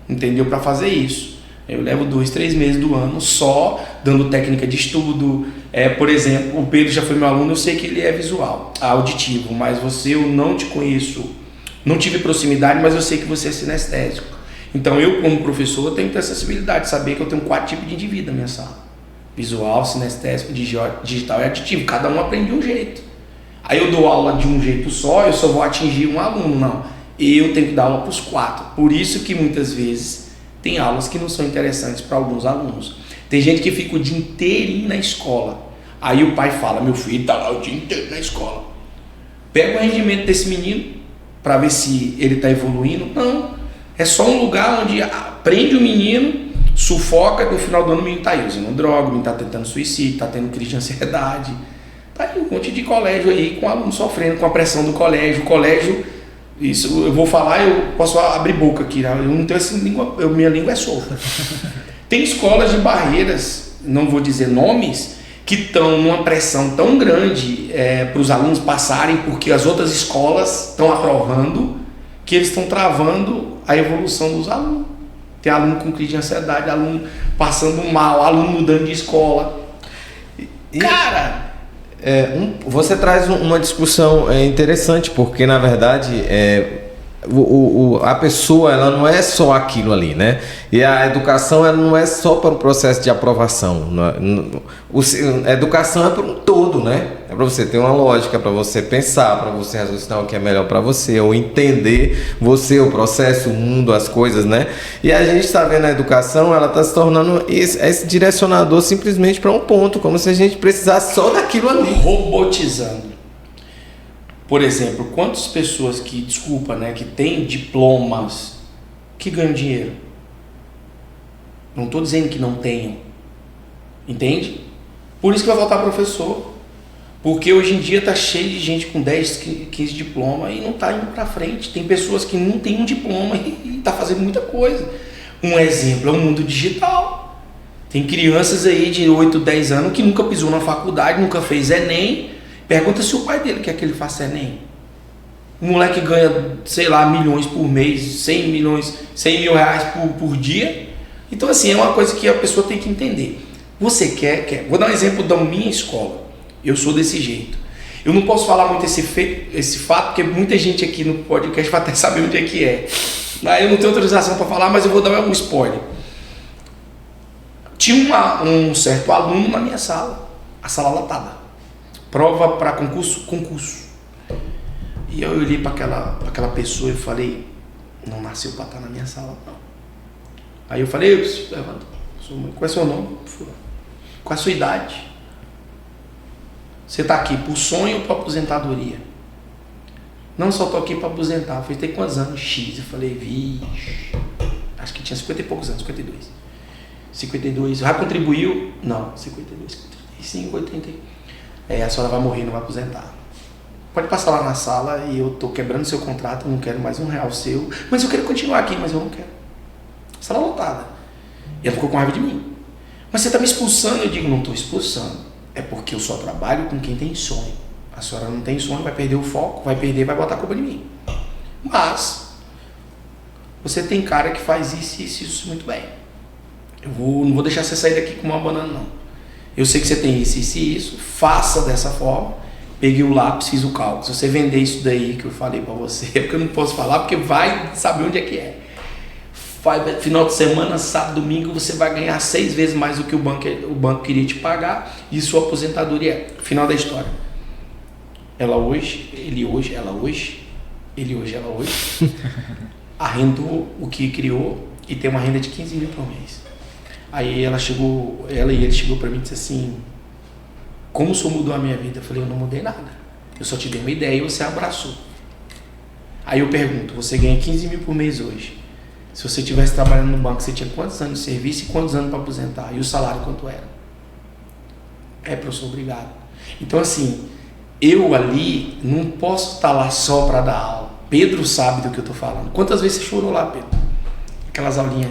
entendeu, para fazer isso. Eu levo 2, 3 meses do ano só dando técnica de estudo. Por exemplo, o Pedro já foi meu aluno, eu sei que ele é visual, auditivo, mas eu não te conheço, não tive proximidade, mas eu sei que você é sinestésico. Então eu, como professor, tenho que ter essa sensibilidade, saber que eu tenho 4 tipos de indivíduo na minha sala. Visual, sinestésico, digital e aditivo. Cada um aprende de um jeito. Aí eu dou aula de um jeito só, eu só vou atingir um aluno, não. Eu tenho que dar aula para os 4. Por isso que muitas vezes tem aulas que não são interessantes para alguns alunos. Tem gente que fica o dia inteirinho na escola. Aí o pai fala, meu filho está lá o dia inteiro na escola. Pega o rendimento desse menino para ver se ele está evoluindo. Não. É só um lugar onde prende o menino, sufoca, no final do ano o menino está aí usando droga, o menino está tentando suicídio, está tendo crise de ansiedade. Tá aí um monte de colégio aí com aluno sofrendo com a pressão do colégio. O colégio, isso eu vou falar, eu posso abrir boca aqui, né? Eu não tenho essa língua, minha língua é solta. Tem escolas de Barreiras, não vou dizer nomes, que estão numa pressão tão grande para os alunos passarem, porque as outras escolas estão aprovando, que eles estão travando a evolução dos alunos. Tem aluno com crise de ansiedade, aluno passando mal, aluno mudando de escola. Cara... Você traz uma discussão interessante, porque na verdade a pessoa ela não é só aquilo ali, né? E a educação ela não é só para o processo de aprovação. A educação é para um todo, né? É para você ter uma lógica, para você pensar, para você raciocinar o que é melhor para você, ou entender você, o processo, o mundo, as coisas, né? E a gente está vendo a educação, ela está se tornando esse direcionador simplesmente para um ponto, como se a gente precisasse só daquilo ali. Robotizando. Por exemplo, quantas pessoas que têm diplomas que ganham dinheiro? Não estou dizendo que não tenham. Entende? Por isso que vai voltar professor. Porque hoje em dia está cheio de gente com 10, 15 diplomas e não está indo para frente. Tem pessoas que não têm um diploma e está fazendo muita coisa. Um exemplo é o mundo digital. Tem crianças aí de 8, 10 anos que nunca pisou na faculdade, nunca fez Enem. Pergunta se o pai dele quer que ele faça Enem. Um moleque ganha, sei lá, milhões por mês, 100 mil reais por dia. Então, assim, é uma coisa que a pessoa tem que entender. Você quer. Vou dar um exemplo da minha escola. Eu sou desse jeito. Eu não posso falar muito esse fato, porque muita gente aqui no podcast vai até saber onde é que é. Eu não tenho autorização para falar, mas eu vou dar um spoiler. Tinha um certo aluno na minha sala, a sala lotada. Prova para concurso. E eu olhei para aquela pessoa e falei, não nasceu para estar na minha sala, não. Aí eu falei, levanta, qual é seu nome? Qual é a sua idade? Você está aqui por sonho ou por aposentadoria? Não, só estou aqui para aposentar. Eu falei, tem quantos anos? X. Eu falei, vixe, acho que tinha 50 e poucos anos, 52. Já contribuiu? Não, 52, 35, 80. A senhora vai morrer, não vai aposentar. Pode passar lá na sala e eu estou quebrando seu contrato, eu não quero mais R$1 seu, mas eu quero continuar aqui, mas eu não quero. Sala lotada. E ela ficou com raiva de mim. Mas você está me expulsando? Eu digo, não estou expulsando. É porque eu só trabalho com quem tem sonho. A senhora não tem sonho, vai perder o foco, vai botar a culpa de mim. Mas você tem cara que faz isso muito bem. Não vou deixar você sair daqui com uma banana, não. Eu sei que você tem isso, faça dessa forma. Peguei o lápis, fiz o cálculo. Se você vender isso daí que eu falei pra você, é porque eu não posso falar, porque vai saber onde é que é. Final de semana, sábado, domingo, você vai ganhar 6 vezes mais do que o banco queria te pagar, e sua aposentadoria. Final da história. Ela hoje, arrendou o que criou e tem uma renda de 15 mil por mês. Aí ela e ele chegou para mim e disse assim, como o senhor mudou a minha vida? Eu falei, eu não mudei nada. Eu só te dei uma ideia e você abraçou. Aí eu pergunto, você ganha 15 mil por mês hoje. Se você estivesse trabalhando no banco, você tinha quantos anos de serviço e quantos anos para aposentar? E o salário quanto era? Professor, obrigado. Então assim, eu ali não posso estar lá só para dar aula. Pedro sabe do que eu estou falando. Quantas vezes você chorou lá, Pedro? Aquelas aulinhas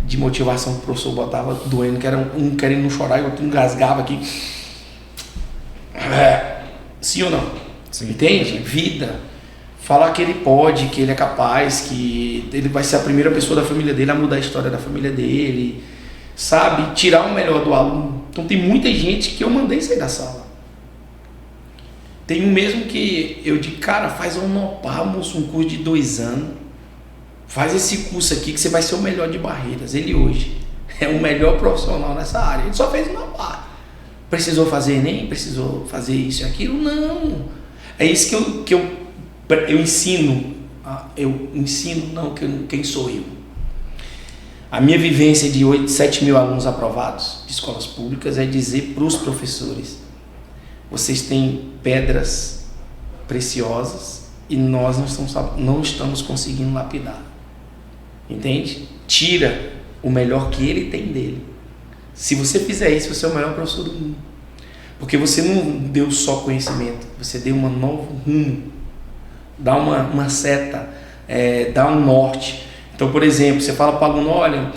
de motivação que o professor botava doendo, que era um querendo não chorar e o outro engasgava aqui. Sim ou não? Sim. Entende? Vida. falar que ele pode, que ele é capaz, que ele vai ser a primeira pessoa da família dele a mudar a história da família dele, sabe? Tirar o melhor do aluno. Então tem muita gente que eu mandei sair da sala. Tem um mesmo que eu digo, cara, faz um Unopar, moço, um curso de 2 anos. Faz esse curso aqui que você vai ser o melhor de Barreiras. Ele hoje é o melhor profissional nessa área. Ele só fez Unopar. Precisou fazer Enem? Precisou fazer isso e aquilo? Não. É isso que eu ensino. Eu ensino, não, quem sou eu. A minha vivência de 7 mil alunos aprovados de escolas públicas é dizer para os professores: vocês têm pedras preciosas e nós não estamos conseguindo lapidar. Entende? Tira o melhor que ele tem dele. Se você fizer isso, você é o melhor professor do mundo. Porque você não deu só conhecimento, você deu um novo rumo, dá uma seta, dá um norte. Então, por exemplo, você fala para o aluno: olha,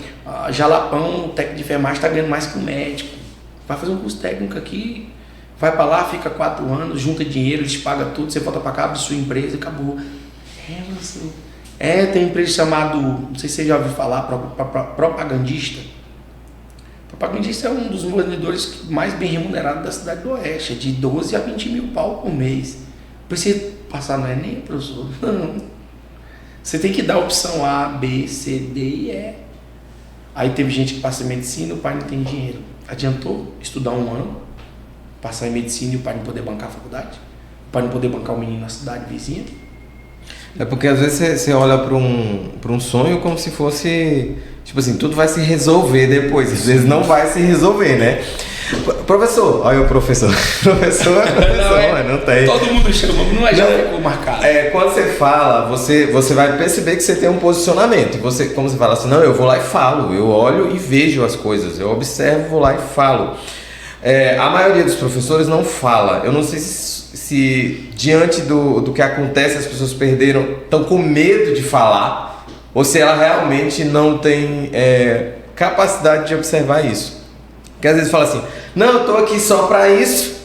Jalapão, o técnico de enfermagem está ganhando mais que o médico. Vai fazer um curso técnico aqui, vai para lá, fica 4 anos, junta dinheiro, eles pagam tudo, você volta para cá, abre sua empresa e acabou. Tem uma empresa chamada, não sei se você já ouviu falar, propagandista. Propagandista é um dos vendedores mais bem remunerados da cidade do Oeste, é de 12 a 20 mil pau por mês. Precisa passar no Enem, professor? Não. Você tem que dar a opção A, B, C, D e E. Aí teve gente que passa em medicina, o pai não tem dinheiro. Adiantou estudar 1 ano, passar em medicina e o pai não poder bancar a faculdade? O pai não poder bancar o menino na cidade vizinha? É porque às vezes você olha para um sonho como se fosse, tipo assim, tudo vai se resolver depois. Às vezes não vai se resolver, né? Professor, olha o professor. Professor é professor, não tem. Todo mundo chama, não é já ficou marcado. Quando você fala, você vai perceber que você tem um posicionamento. Você, como você fala assim, não, eu vou lá e falo. Eu olho e vejo as coisas. Eu observo, vou lá e falo. A maioria dos professores não fala. Eu não sei se diante do que acontece as pessoas estão com medo de falar, ou se ela realmente não tem capacidade de observar isso. Porque às vezes fala assim, não, eu tô aqui só para isso.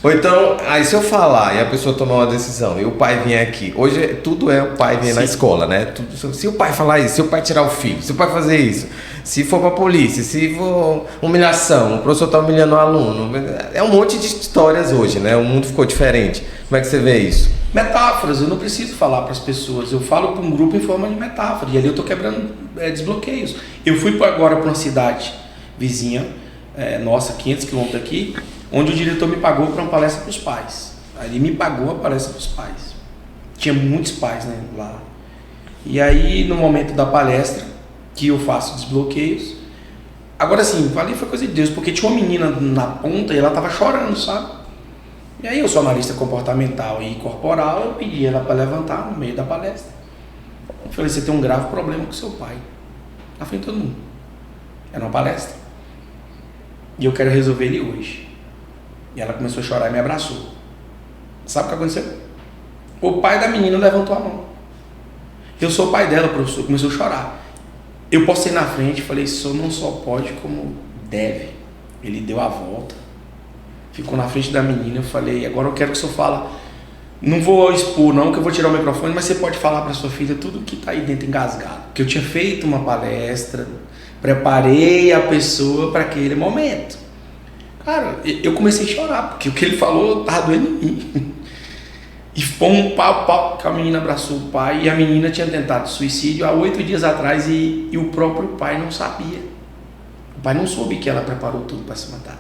Ou então, aí se eu falar e a pessoa tomar uma decisão e o pai vier aqui, hoje tudo o pai vir na escola, né? Se o pai falar isso, se o pai tirar o filho, se o pai fazer isso, se for pra polícia, se for humilhação, o professor tá humilhando o aluno, é um monte de histórias hoje, né? O mundo ficou diferente. Como é que você vê isso? Metáforas, eu não preciso falar para as pessoas, eu falo para um grupo em forma de metáfora, e ali eu tô quebrando desbloqueios. Eu fui agora para uma cidade vizinha, nossa, 500 quilômetros aqui, onde o diretor me pagou para uma palestra para os pais. Aí ele me pagou a palestra para os pais. Tinha muitos pais, né, lá. E aí, no momento da palestra, que eu faço desbloqueios, agora sim, ali foi coisa de Deus, porque tinha uma menina na ponta e ela tava chorando, sabe? E aí eu sou analista comportamental e corporal, eu pedi ela para levantar no meio da palestra. Eu falei, você tem um grave problema com seu pai. Na frente de todo mundo. Era uma palestra. E eu quero resolver ele hoje. E ela começou a chorar e me abraçou. Sabe o que aconteceu? O pai da menina levantou a mão. Eu sou o pai dela, professor. Começou a chorar. Eu postei na frente e falei, o senhor não só pode como deve. Ele deu a volta. Ficou na frente da menina. Eu falei, agora eu quero que o senhor fala. Não vou expor não, que eu vou tirar o microfone, mas você pode falar para sua filha tudo que está aí dentro engasgado. Porque eu tinha feito uma palestra, preparei a pessoa para aquele momento. Cara, eu comecei a chorar, porque o que ele falou estava doendo em mim. E foi um pau, que a menina abraçou o pai, e a menina tinha tentado suicídio há 8 dias atrás, e o próprio pai não sabia. O pai não soube que ela preparou tudo para se matar.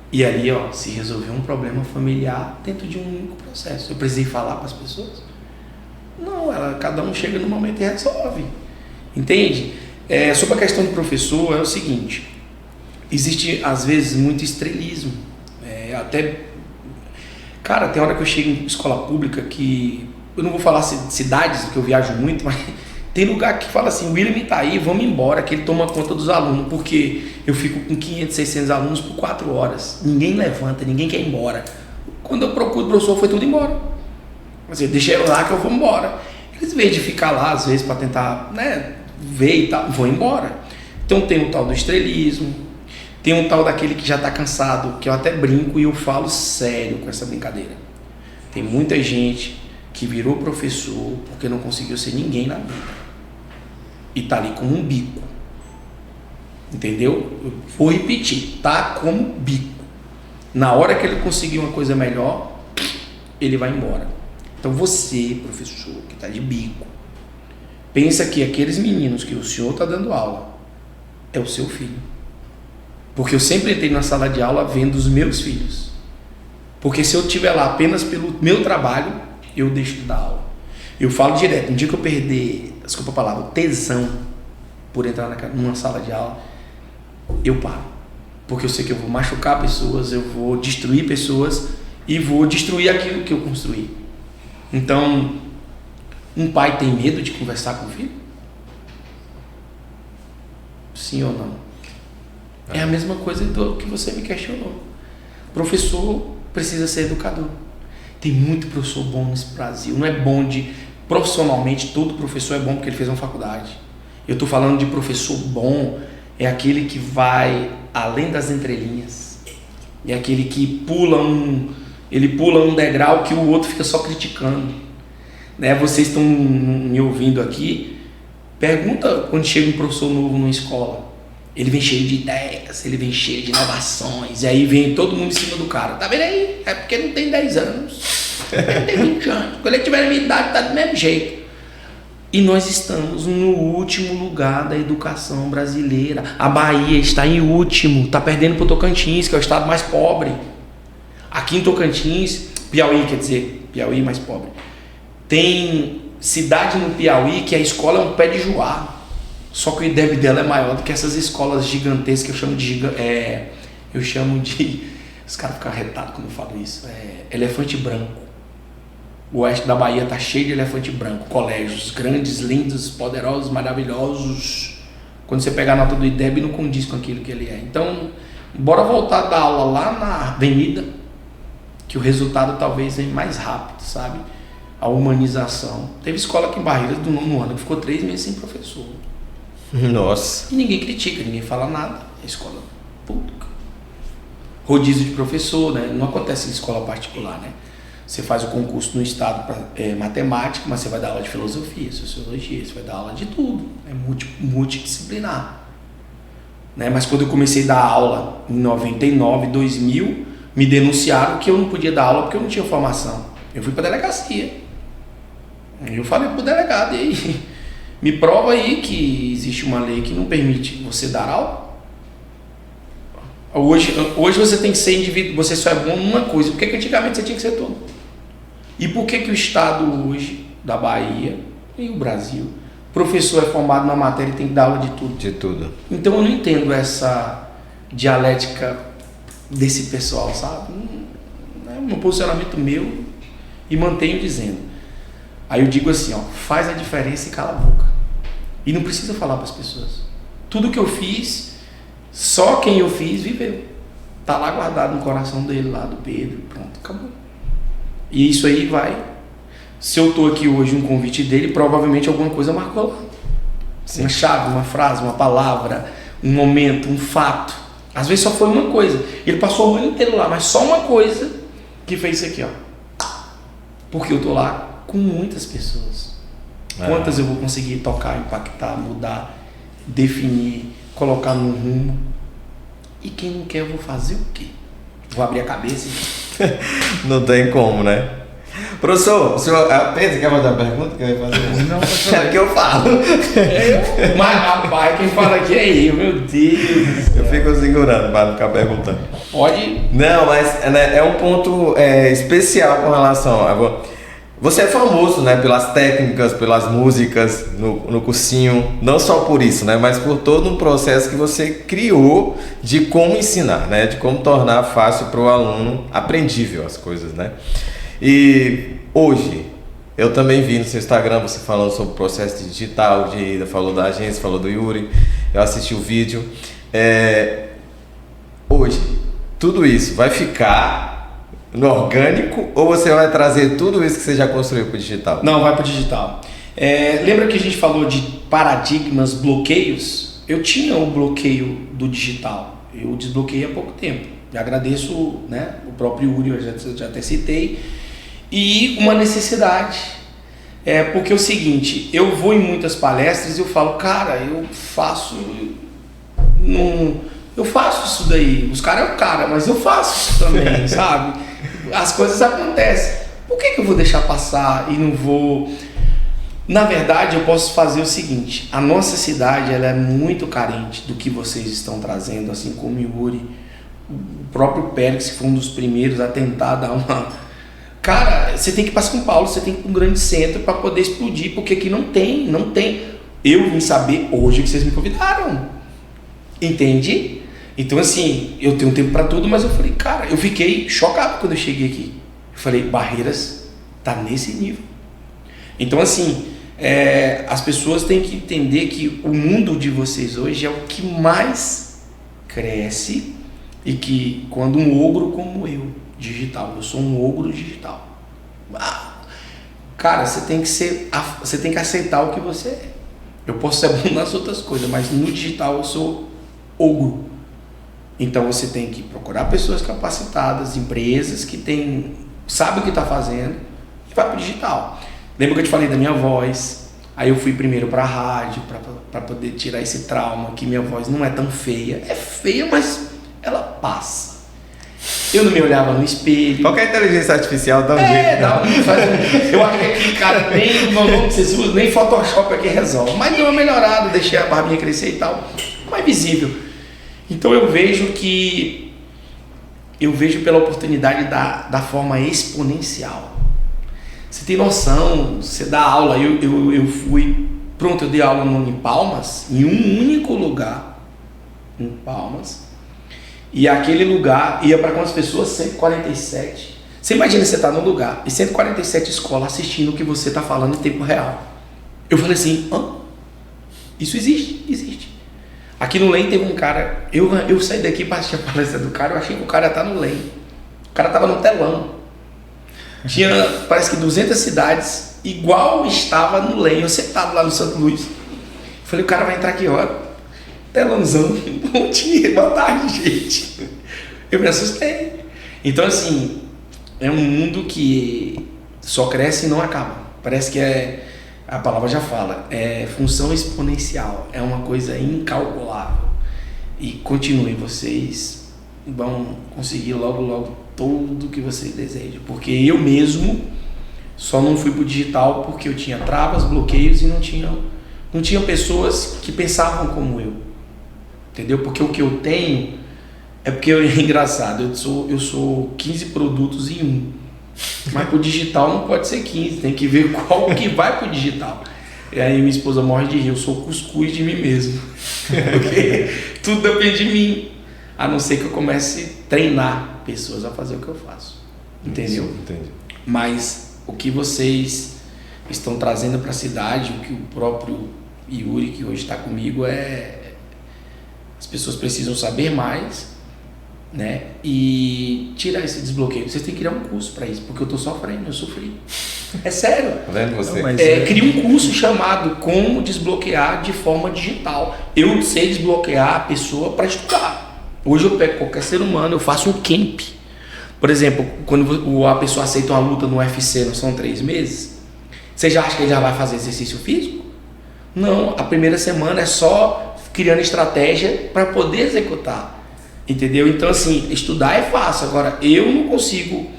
E ali, se resolveu um problema familiar dentro de um único processo. Eu precisei falar para as pessoas? Não, cada um chega no momento e resolve. Entende? Sobre a questão do professor, é o seguinte... Existe, às vezes, muito estrelismo. Cara, tem hora que eu chego em escola pública que... Eu não vou falar cidades, porque eu viajo muito, mas tem lugar que fala assim, o William tá aí, vamos embora, que ele toma conta dos alunos, porque eu fico com 500, 600 alunos por 4 horas. Ninguém levanta, ninguém quer ir embora. Quando eu procuro o professor, foi tudo embora. Assim, deixa eu lá que eu vou embora. Eles, em vez de ficar lá, às vezes, para tentar ver e tal, vão embora. Então tem o tal do estrelismo. Tem um tal daquele que já está cansado, que eu até brinco e eu falo sério com essa brincadeira. Tem muita gente que virou professor porque não conseguiu ser ninguém na vida e tá ali como um bico, entendeu? Eu vou repetir, tá como bico. Na hora que ele conseguir uma coisa melhor, ele vai embora. Então você, professor, que tá de bico, pensa que aqueles meninos que o senhor tá dando aula é o seu filho. Porque eu sempre entrei na sala de aula vendo os meus filhos. Porque se eu estiver lá apenas pelo meu trabalho, eu deixo de dar aula. Eu falo direto, um dia que eu perder, desculpa a palavra, tesão por entrar numa sala de aula, eu paro. Porque eu sei que eu vou machucar pessoas, eu vou destruir pessoas e vou destruir aquilo que eu construí. Então, um pai tem medo de conversar com o filho? Sim ou não? É a mesma coisa do que você me questionou. Professor precisa ser educador. Tem muito professor bom nesse Brasil. Não é bom profissionalmente, todo professor é bom porque ele fez uma faculdade. Eu estou falando de professor bom, é aquele que vai além das entrelinhas. É aquele que ele pula um degrau que o outro fica só criticando. Né? Vocês estão me ouvindo aqui, pergunta quando chega um professor novo numa escola. Ele vem cheio de ideias, ele vem cheio de inovações, e aí vem todo mundo em cima do cara. Tá vendo aí? É porque não tem 10 anos, não tem 20 anos. Quando ele tiver a minha idade, tá do mesmo jeito. E nós estamos no último lugar da educação brasileira. A Bahia está em último, está perdendo para o Tocantins, que é o estado mais pobre. Aqui em Tocantins, Piauí mais pobre. Tem cidade no Piauí que a escola é um pé de joá. Só que o IDEB dela é maior do que essas escolas gigantescas que eu chamo de os caras ficam arretados quando eu falo isso. Elefante branco. O oeste da Bahia tá cheio de elefante branco. Colégios grandes, lindos, poderosos, maravilhosos. Quando você pegar a nota do IDEB, não condiz com aquilo que ele é. Então, bora voltar da aula lá na avenida, que o resultado talvez venha mais rápido, sabe? A humanização. Teve escola aqui em Barreiras do 9º ano que ficou 3 meses sem professor. Nossa. E ninguém critica, ninguém fala nada. É escola pública. Rodízio de professor, né? Não acontece em escola particular, né? Você faz o concurso no estado para matemática, mas você vai dar aula de filosofia, sociologia, você vai dar aula de tudo. É multidisciplinar. Né? Mas quando eu comecei a dar aula em 99, 2000, me denunciaram que eu não podia dar aula porque eu não tinha formação. Eu fui para a delegacia. Eu falei para o delegado, e aí, me prova aí que existe uma lei que não permite você dar aula. Hoje você tem que ser indivíduo, você só é bom numa coisa, porque antigamente você tinha que ser todo. E por que o Estado hoje, da Bahia e o Brasil, professor é formado na matéria e tem que dar aula de tudo? De tudo. Então eu não entendo essa dialética desse pessoal, sabe? É um posicionamento meu e mantenho dizendo. Aí eu digo assim, ó, faz a diferença e cala a boca. E não precisa falar para as pessoas. Tudo que eu fiz, só quem eu fiz viveu. Tá lá guardado no coração dele, lá do Pedro, pronto, acabou. E isso aí vai. Se eu tô aqui hoje, um convite dele, provavelmente alguma coisa marcou lá. Sim. Uma chave, uma frase, uma palavra, um momento, um fato. Às vezes só foi uma coisa. Ele passou o ano inteiro lá, mas só uma coisa que fez isso aqui, ó. Porque eu tô lá com muitas pessoas. Quantas eu vou conseguir tocar, impactar, mudar, definir, colocar num rumo? E quem não quer, eu vou fazer o quê? Vou abrir a cabeça? Não tem como, né? Professor, o senhor Pedro, quer fazer uma pergunta que eu ia fazer? Não, professor. É que eu falo. Mas rapaz, quem fala aqui é eu, meu Deus. Eu fico segurando para não ficar perguntando. Pode? Não, mas é um ponto especial com relação a... Você é famoso, né, pelas técnicas, pelas músicas no cursinho, não só por isso, né, mas por todo um processo que você criou de como ensinar, né, de como tornar fácil para o aluno aprendível as coisas, né. E hoje, eu também vi no seu Instagram você falando sobre o processo digital, de Ida, falou da agência, falou do Yuri, eu assisti o vídeo. Hoje, tudo isso vai ficar no orgânico ou você vai trazer tudo isso que você já construiu para o digital? Não, vai para o digital. Lembra que a gente falou de paradigmas, bloqueios? Eu tinha o bloqueio do digital, eu desbloqueei há pouco tempo. Eu agradeço, né, o próprio Yuri, eu já até citei. e uma necessidade. Porque é o seguinte, eu vou em muitas palestras e eu falo, cara, eu faço isso daí. Os caras é o cara, mas eu faço isso também, sabe? As coisas acontecem. Por que eu vou deixar passar e não vou... Na verdade, eu posso fazer o seguinte, a nossa cidade ela é muito carente do que vocês estão trazendo, assim como o Yuri, o próprio Pérez, que foi um dos primeiros a tentar dar uma... Cara, você tem que ir para São Paulo, você tem que ir para um grande centro para poder explodir, porque aqui não tem. Eu vim saber hoje que vocês me convidaram, entende? Então assim, eu tenho tempo para tudo, mas eu falei, cara, eu fiquei chocado quando eu cheguei aqui. Eu falei, Barreiras tá nesse nível. Então assim, as pessoas têm que entender que o mundo de vocês hoje é o que mais cresce e que quando um ogro como eu sou um ogro digital. Cara, você tem que aceitar o que você é. Eu posso ser bom nas outras coisas, mas no digital eu sou ogro. Então você tem que procurar pessoas capacitadas, empresas que sabem o que está fazendo e vai para o digital. Lembra que eu te falei da minha voz? Aí eu fui primeiro para a rádio para poder tirar esse trauma que minha voz não é tão feia. É feia, mas ela passa. Eu não me olhava no espelho. Qualquer inteligência artificial dá um jeito. Eu acho que aqui, cara, nem no nome que vocês usam, nem Photoshop aqui resolve. Mas deu uma melhorada, deixei a barbinha crescer e tal. Mais visível. Então eu vejo pela oportunidade da forma exponencial. Você tem noção, você dá aula, eu dei aula em Palmas, em um único lugar, em Palmas. E aquele lugar ia para quantas pessoas? 147. Você imagina você tá no lugar e 147 escolas assistindo o que você está falando em tempo real. Eu falei assim, isso existe? Existe. Aqui no LEM teve um cara, eu saí daqui para assistir a palestra do cara, eu achei que o cara ia estar no LEM. O cara estava no telão. Tinha, parece que 200 cidades, igual estava no LEM, eu sentado lá no Santo Luís. Eu falei, o cara vai entrar aqui, ó. Telãozão, bom dia, boa tarde, gente. Eu me assustei. Então, assim, é um mundo que só cresce e não acaba. Parece que a palavra já fala, é função exponencial, é uma coisa incalculável. E continuem, vocês vão conseguir logo tudo que vocês desejam. Porque eu mesmo só não fui pro digital porque eu tinha travas, bloqueios e não tinha pessoas que pensavam como eu. Entendeu? Porque o que eu tenho é porque é engraçado, eu sou 15 produtos em um, mas pro digital não pode ser 15, tem que ver qual que vai pro digital. E aí minha esposa morre de rir, eu sou cuscuz de mim mesmo, porque tudo depende de mim, a não ser que eu comece a treinar pessoas a fazer o que eu faço, entendeu? Isso, entendi. Mas o que vocês estão trazendo para a cidade, o que o próprio Yuri, que hoje está comigo, as pessoas precisam saber mais, né? E tirar esse desbloqueio. Vocês têm que criar um curso para isso, porque eu tô sofrendo, eu sofri. É sério. Tá vendo você? Cria um curso chamado Como Desbloquear de Forma Digital. Eu sei desbloquear a pessoa para estudar. Hoje eu pego qualquer ser humano, eu faço um camp. Por exemplo, quando a pessoa aceita uma luta no UFC, não são 3 meses? Você já acha que ele já vai fazer exercício físico? Não, a primeira semana é só criando estratégia para poder executar, entendeu? Então assim, estudar é fácil, agora eu não consigo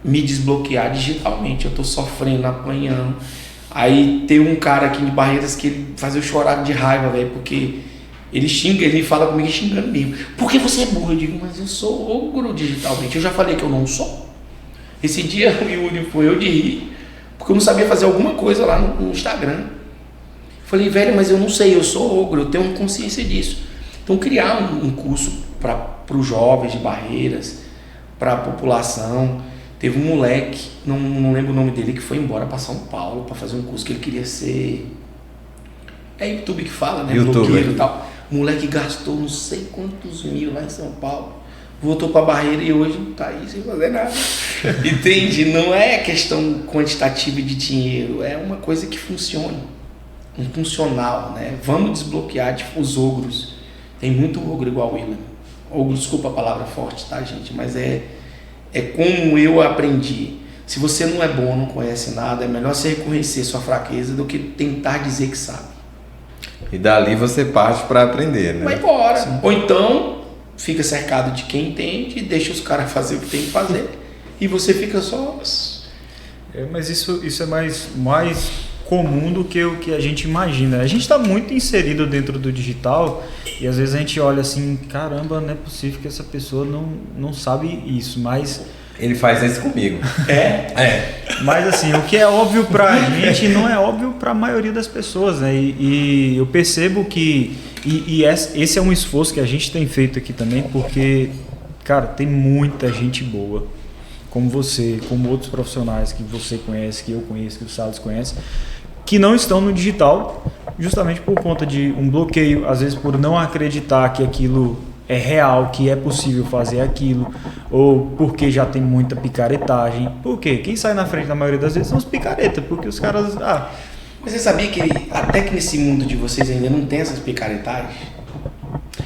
me desbloquear digitalmente, eu tô sofrendo, apanhando. Aí tem um cara aqui de Barreiras que ele faz eu chorar de raiva, velho, porque ele xinga, ele fala comigo xingando mesmo. Por que você é burro? Eu digo, mas eu sou ogro digitalmente, eu já falei que eu não sou. Esse dia o Yuri foi eu de rir, porque eu não sabia fazer alguma coisa lá no Instagram. Falei, velho, mas eu não sei, eu sou ogro, eu tenho consciência disso. Então, criar um curso para os jovens de Barreiras, para a população. Teve um moleque, não lembro o nome dele, que foi embora para São Paulo para fazer um curso que ele queria ser... É YouTube que fala, né? Blogueiro e tal. O moleque gastou não sei quantos mil lá em São Paulo. Voltou para Barreira e hoje não tá aí sem fazer nada. Entende? Não é questão quantitativa de dinheiro, é uma coisa que funciona. Um funcional, né? Vamos desbloquear tipo os ogros. Tem muito ogro igual o William. Ogro, desculpa a palavra forte, tá, gente? Mas É como eu aprendi. Se você não é bom, não conhece nada, é melhor você reconhecer sua fraqueza do que tentar dizer que sabe. E dali você parte para aprender, né? Vai embora. Sim. Ou então, fica cercado de quem entende, deixa os caras fazer o que tem que fazer e você fica só... Mas isso é mais comum do que o que a gente imagina. A gente está muito inserido dentro do digital e às vezes a gente olha assim, caramba, não é possível que essa pessoa não sabe isso, mas... Ele faz isso comigo. Mas assim, o que é óbvio pra gente não é óbvio pra maioria das pessoas, né? E eu percebo que esse é um esforço que a gente tem feito aqui também, porque, cara, tem muita gente boa, como você, como outros profissionais que você conhece, que eu conheço, que o Salles conhece, que não estão no digital justamente por conta de um bloqueio, às vezes por não acreditar que aquilo é real, que é possível fazer aquilo, ou porque já tem muita picaretagem. Por quê? Quem sai na frente na maioria das vezes são os picaretas, porque os caras... Mas você sabia que até que nesse mundo de vocês ainda não tem essas picaretagens?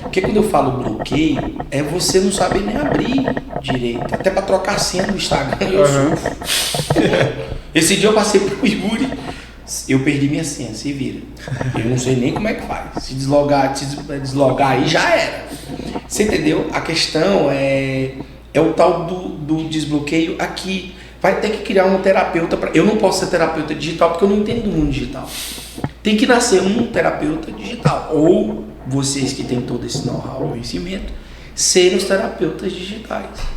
Porque quando eu falo bloqueio, é você não saber nem abrir direito. Até para trocar senha no Instagram eu sofro. Esse dia eu passei pro Yuri, eu perdi minha senha, se vira. Eu não sei nem como é que faz. Se deslogar aí já era. Você entendeu? A questão é o tal do desbloqueio aqui. Vai ter que criar um terapeuta. Eu não posso ser terapeuta digital porque eu não entendo do mundo digital. Tem que nascer um terapeuta digital. Ou vocês que têm todo esse know-how, conhecimento, serem os terapeutas digitais.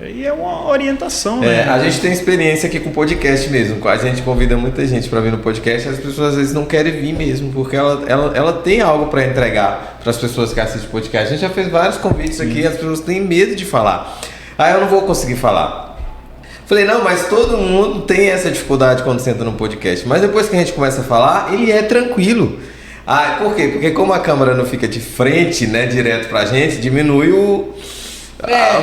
E é uma orientação, né? A gente tem experiência aqui com podcast mesmo. A gente convida muita gente para vir no podcast. As pessoas às vezes não querem vir mesmo, porque ela tem algo para entregar para as pessoas que assistem podcast. A gente já fez vários convites aqui, as pessoas têm medo de falar. Eu não vou conseguir falar. Falei, não, mas todo mundo tem essa dificuldade quando senta no podcast. Mas depois que a gente começa a falar, ele é tranquilo. Por quê? Porque como a câmera não fica de frente, né, direto pra gente, diminui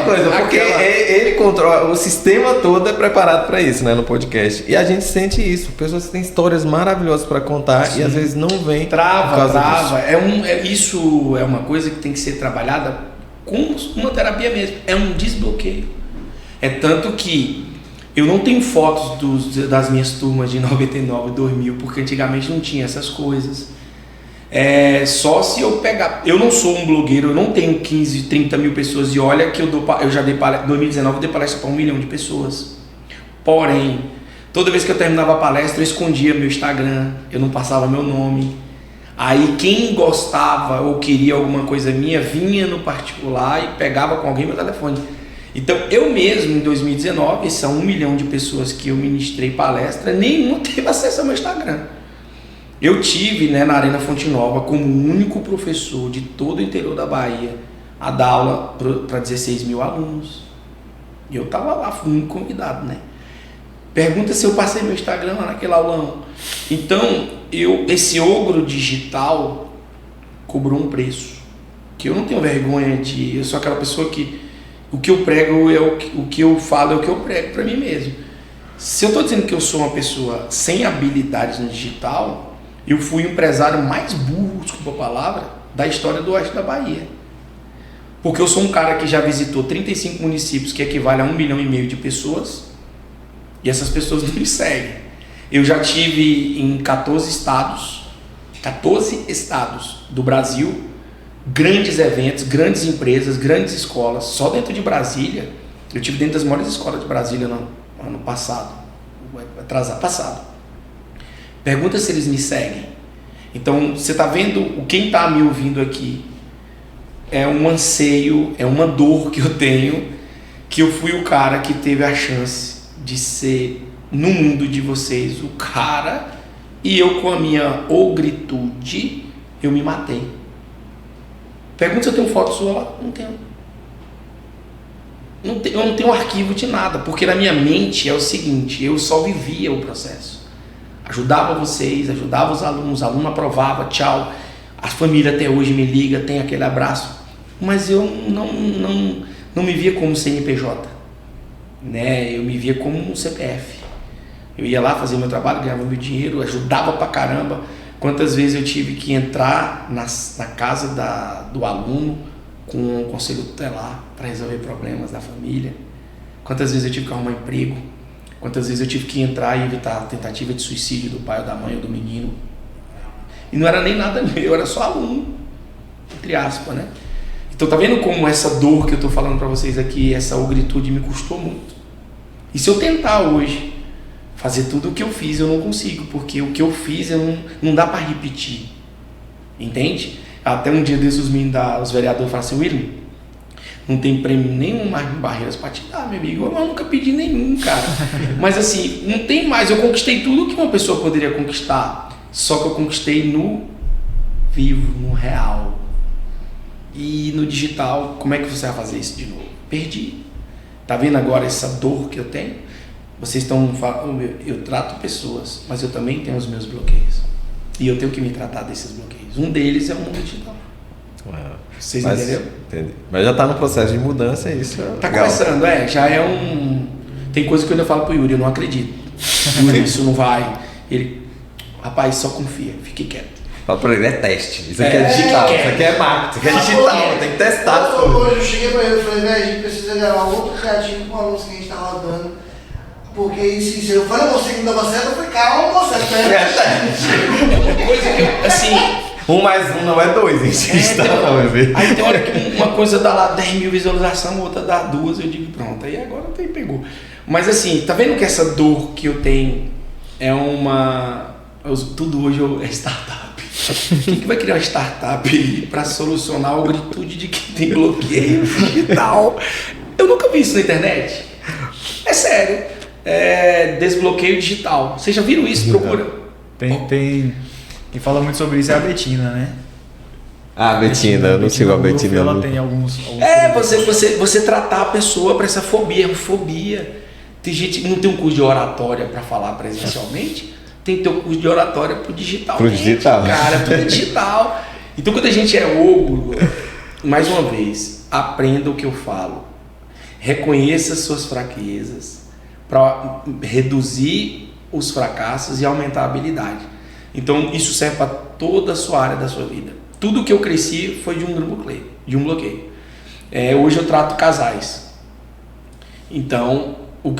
porque ele controla, o sistema todo é preparado para isso, né, no podcast. E a gente sente isso. Pessoas têm histórias maravilhosas para contar. Sim. E às vezes não vem. Trava. Isso é uma coisa que tem que ser trabalhada com uma terapia mesmo. É um desbloqueio. É tanto que eu não tenho fotos das minhas turmas de 99 e 2000, porque antigamente não tinha essas coisas. Só se eu pegar. Eu não sou um blogueiro, eu não tenho 15, 30 mil pessoas. E olha que eu já dei palestra. Em 2019 eu dei palestra para 1 milhão de pessoas. Porém, toda vez que eu terminava a palestra, eu escondia meu Instagram, eu não passava meu nome. Aí quem gostava ou queria alguma coisa minha vinha no particular e pegava com alguém meu telefone. Então eu mesmo, em 2019, são 1 milhão de pessoas que eu ministrei palestra, nenhuma teve acesso ao meu Instagram. Eu tive, né, na Arena Fonte Nova como o único professor de todo o interior da Bahia a dar aula para 16 mil alunos. E eu estava lá, fui um convidado, né? Pergunta se eu passei meu Instagram lá naquele aulão. Então, esse ogro digital cobrou um preço. Que eu não tenho vergonha de... Eu sou aquela pessoa que o que eu prego é o que eu falo é o que eu prego para mim mesmo. Se eu estou dizendo que eu sou uma pessoa sem habilidades no digital... Eu fui o empresário mais burro, desculpa a palavra, da história do oeste da Bahia. Porque eu sou um cara que já visitou 35 municípios, que equivale a 1,5 milhão de pessoas, e essas pessoas não me seguem. Eu já tive em 14 estados do Brasil, grandes eventos, grandes empresas, grandes escolas. Só dentro de Brasília, eu tive dentro das maiores escolas de Brasília no ano passado, passado. Pergunta se eles me seguem. Então, você está vendo, quem está me ouvindo aqui é um anseio, é uma dor que eu tenho, que eu fui o cara que teve a chance de ser, no mundo de vocês, o cara, e eu com a minha ogritude, eu me matei. Pergunta se eu tenho foto sua lá. Não tenho. Eu não tenho arquivo de nada, porque na minha mente é o seguinte, eu só vivia o processo. Ajudava vocês, ajudava os alunos, o aluno aprovava, tchau. A família até hoje me liga, tem aquele abraço. Mas eu não me via como CNPJ, né? Eu me via como um CPF. Eu ia lá fazer meu trabalho, ganhava meu dinheiro, ajudava pra caramba. Quantas vezes eu tive que entrar na casa do aluno com um conselho tutelar para resolver problemas da família. Quantas vezes eu tive que arrumar emprego? Quantas vezes eu tive que entrar e evitar a tentativa de suicídio do pai ou da mãe ou do menino? E não era nem nada meu, era só aluno, entre aspas, né? Então tá vendo como essa dor que eu tô falando pra vocês aqui, essa ogritude me custou muito. E se eu tentar hoje fazer tudo o que eu fiz, eu não consigo, porque o que eu fiz não dá pra repetir. Entende? Até um dia desses os vereadores falaram assim, William, não tem prêmio nenhum mais em Barreiras pra te dar, meu amigo. Eu nunca pedi nenhum, cara. Mas assim, não tem mais. Eu conquistei tudo que uma pessoa poderia conquistar. Só que eu conquistei no vivo, no real. E no digital, como é que você vai fazer isso de novo? Perdi. Tá vendo agora essa dor que eu tenho? Vocês estão falando, eu trato pessoas, mas eu também tenho os meus bloqueios. E eu tenho que me tratar desses bloqueios. Um deles é o mundo digital. Vocês entenderam? Entendi. Mas já tá no processo de mudança, isso. Tá começando, já é um... Tem coisa que eu ainda falo pro Yuri, eu não acredito. Yuri, isso não vai. Ele, rapaz, só confia, fique quieto. Fala pra ele, é teste. Isso aqui é digital, isso aqui é marketing, isso aqui é digital, tem que testar. Hoje eu cheguei pra ele e falei, velho, a gente precisa gravar outro criativo com a música que a gente tá rodando. Porque se eu falei a você que não dava certo, eu falei, calma, você É uma coisa que eu, assim... 1 mais 1 não é 2, insista, não, meu. Aí tem hora que uma coisa dá lá 10 mil visualizações, outra dá 2, eu digo, pronto, aí agora pegou. Mas assim, tá vendo que essa dor que eu tenho é uma... Tudo hoje é startup. Quem que vai criar uma startup para solucionar a ogritude de quem tem bloqueio digital? Eu nunca vi isso na internet. É sério. Desbloqueio digital. Vocês já viram isso? Procura. Tem... Quem fala muito sobre isso é a Betina, né? Ah, Betina, eu não sigo a Betina. Ela tem alguns você tratar a pessoa para essa fobia. Tem gente que não tem um curso de oratória para falar presencialmente, tem que ter um curso de oratória pro digital. Pro digital. Cara, tudo digital. Então quando a gente é ogro, mais uma vez, aprenda o que eu falo. Reconheça suas fraquezas para reduzir os fracassos e aumentar a habilidade. Então isso serve para toda a sua área da sua vida. Tudo que eu cresci foi de um bloqueio. Hoje eu trato casais. Então o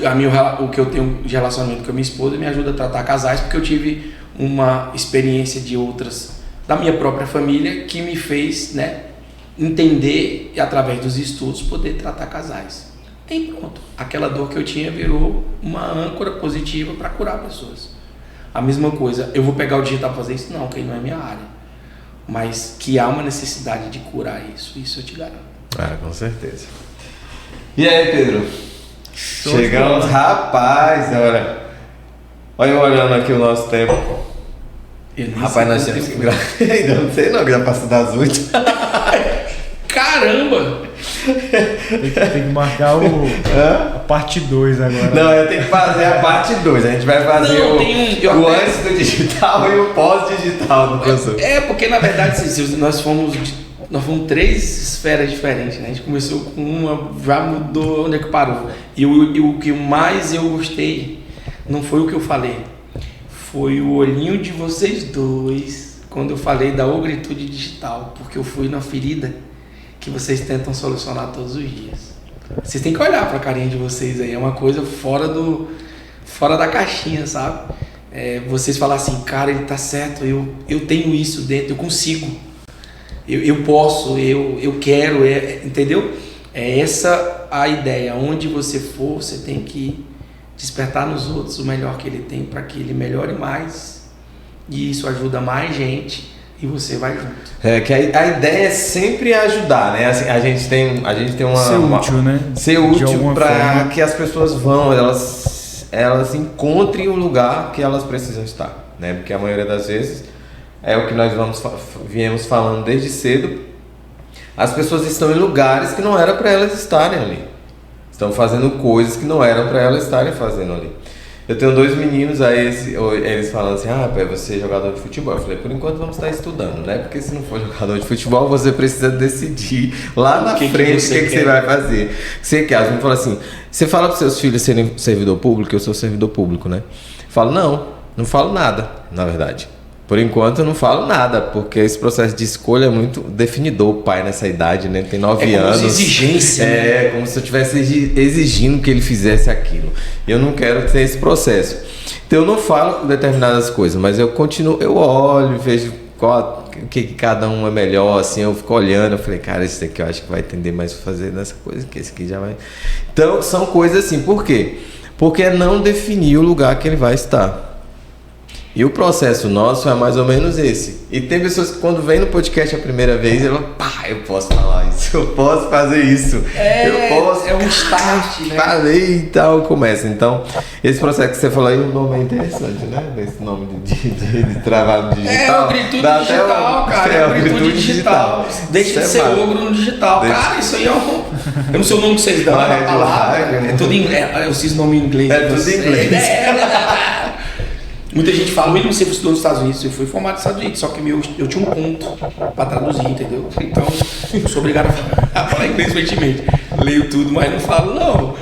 que eu tenho de relacionamento com a minha esposa me ajuda a tratar casais, porque eu tive uma experiência de outras da minha própria família que me fez, né, entender e através dos estudos poder tratar casais. E pronto, aquela dor que eu tinha virou uma âncora positiva para curar pessoas. A mesma coisa, eu vou pegar o digital para fazer isso? Não, que não é minha área. Mas que há uma necessidade de curar isso eu te garanto. Com certeza. E aí, Pedro? Chegamos, rapaz, olha eu olhando aqui o nosso tempo. Rapaz, nós temos que gravar. Ainda não sei não, que já passou das 8. Caramba! Tem que marcar a parte 2 agora. Não, eu tenho que fazer a parte 2. A gente vai fazer o antes do digital e o pós-digital do professor. Porque na verdade nós fomos 3 esferas diferentes, né? A gente começou com uma, já mudou onde é que parou. E o que mais eu gostei não foi o que eu falei, foi o olhinho de vocês dois quando eu falei da ogritude digital, porque eu fui na ferida que vocês tentam solucionar todos os dias. Vocês têm que olhar para a carinha de vocês aí, é uma coisa fora da caixinha, sabe? Vocês falam assim, cara, ele tá certo, eu tenho isso dentro, eu consigo, eu posso, eu quero, entendeu? É essa a ideia, onde você for, você tem que despertar nos outros o melhor que ele tem para que ele melhore mais, e isso ajuda mais gente. E você vai junto. Que a ideia é sempre ajudar, né? Assim, a gente tem uma... Ser útil, né? Ser útil para que as pessoas vão, elas encontrem o lugar que elas precisam estar, né? Porque a maioria das vezes é o que nós viemos falando desde cedo. As pessoas estão em lugares que não era para elas estarem ali. Estão fazendo coisas que não eram para elas estarem fazendo ali. Eu tenho 2 meninos, aí eles falam assim, você é jogador de futebol. Eu falei, por enquanto vamos estar estudando, né? Porque se não for jogador de futebol, você precisa decidir lá na frente o que você vai fazer. Você quer? Eles me falam assim, você fala para seus filhos serem servidor público? Eu sou servidor público, né? Eu falo, não falo nada, na verdade. Por enquanto eu não falo nada, porque esse processo de escolha é muito definidor. O pai nessa idade, né? Tem 9 anos. Exigência. É, como se eu estivesse exigindo que ele fizesse aquilo. Eu não quero ter esse processo. Então eu não falo determinadas coisas, mas eu continuo, eu olho, vejo o que cada um é melhor, assim, eu fico olhando, eu falei, cara, esse daqui eu acho que vai entender mais pra fazer nessa coisa, que esse aqui já vai. Então são coisas assim, por quê? Porque é não definir o lugar que ele vai estar. E o processo nosso é mais ou menos esse. E tem pessoas que quando vem no podcast a primeira vez, ela pá, eu posso falar isso, eu posso fazer isso, eu posso. É um start, né? Falei e tal, começa. Então, esse processo que você falou aí, o nome é interessante, né? Esse nome de trabalho digital. É, o Gritude Digital, cara. É o Gritude Digital. Deixa de ser ogro no digital. Cara, isso aí é um... Eu não sei o nome que vocês dão na palavra. É tudo em... eu sei o nome em inglês. É tudo em inglês. Muita gente fala, mesmo você estudou nos Estados Unidos, você foi formado nos Estados Unidos, só que eu tinha um ponto para traduzir, entendeu? Então, eu sou obrigado a falar inglês fluentemente. Leio tudo, mas não falo, não.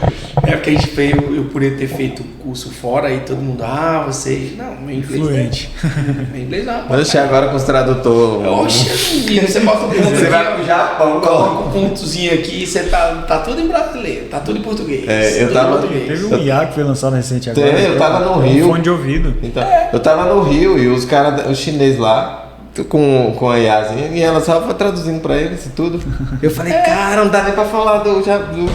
É porque a gente fez, eu por ter feito curso fora, aí todo mundo, você... Não, meu inglês Fluente. Meu inglês não. Vou deixar agora com os tradutores. Oxe, menino, você bota o ponto Você vai pro Japão, coloca um pontozinho aqui, você tá tudo em brasileiro, tá tudo em português. Eu tava... Teve um IA que foi lançado recente agora. Eu tava no Rio. Um fone de ouvido. Então, eu tava no Rio e os caras, os chineses lá, com a IAzinha, e ela só traduzindo pra eles e tudo. Eu falei, cara, não dá nem pra falar do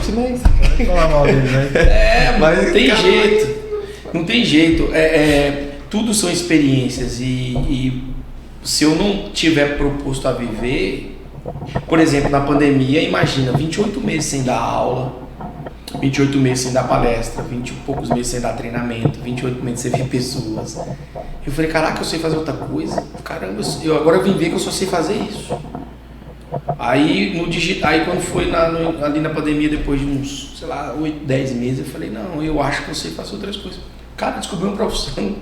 chinês. Vai falar mal dele, né? Mas não tem jeito. Não tem jeito. Tudo são experiências e se eu não tiver proposto a viver, por exemplo, na pandemia, imagina, 28 meses sem dar aula, 28 meses sem dar palestra, 20 e poucos meses sem dar treinamento, 28 meses sem ver pessoas. Eu falei, caraca, eu sei fazer outra coisa. Caramba, agora eu vim ver que eu só sei fazer isso. Aí quando foi ali na pandemia, depois de uns, 8, 10 meses, eu falei, não, eu acho que eu sei fazer outras coisas. Cara, eu descobri uma profissão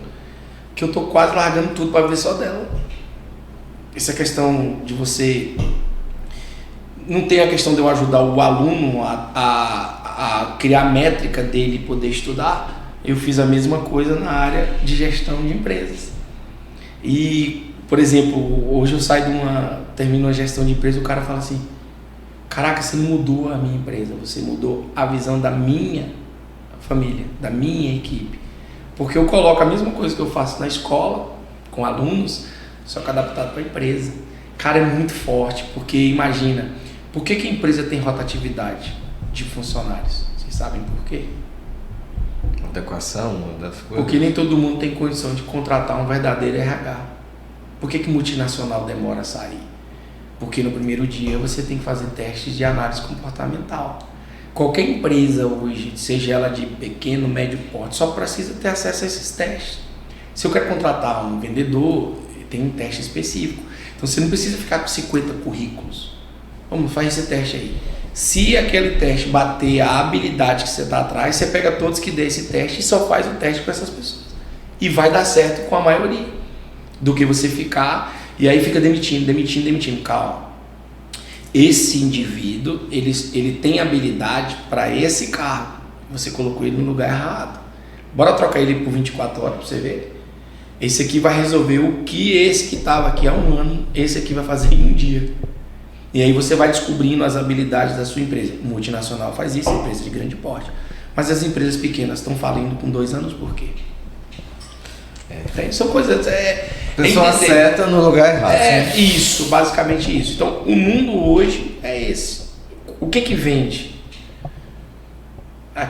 que eu tô quase largando tudo para viver só dela. Essa questão de você... Não tem a questão de eu ajudar o aluno a criar a métrica dele e poder estudar. Eu fiz a mesma coisa na área de gestão de empresas. E, por exemplo, hoje eu termino uma gestão de empresa, o cara fala assim, caraca, você não mudou a minha empresa, você mudou a visão da minha família, da minha equipe. Porque eu coloco a mesma coisa que eu faço na escola, com alunos, só que adaptado para a empresa. Cara, é muito forte, porque imagina, por que a empresa tem rotatividade de funcionários? Vocês sabem por quê? Adequação, uma das coisas. Porque nem todo mundo tem condição de contratar um verdadeiro RH. Por que multinacional demora a sair? Porque no primeiro dia você tem que fazer testes de análise comportamental. Qualquer empresa hoje, seja ela de pequeno, médio porte, só precisa ter acesso a esses testes. Se eu quero contratar um vendedor, tem um teste específico. Então você não precisa ficar com 50 currículos. Vamos, faz esse teste aí. Se aquele teste bater a habilidade que você está atrás, você pega todos que dê esse teste e só faz o teste com essas pessoas. E vai dar certo com a maioria. Do que você ficar e aí fica demitindo. Calma. Esse indivíduo, ele tem habilidade para esse cargo. Você colocou ele no lugar errado. Bora trocar ele por 24 horas para você ver. Esse aqui vai resolver o que esse que estava aqui há um ano, esse aqui vai fazer em um dia. E aí você vai descobrindo as habilidades da sua empresa. Multinacional faz isso, empresa de grande porte. Mas as empresas pequenas estão falindo com 2 anos por quê? São coisas... Pessoa certa no lugar errado. Isso, basicamente isso. Então, o mundo hoje é esse. O que vende? O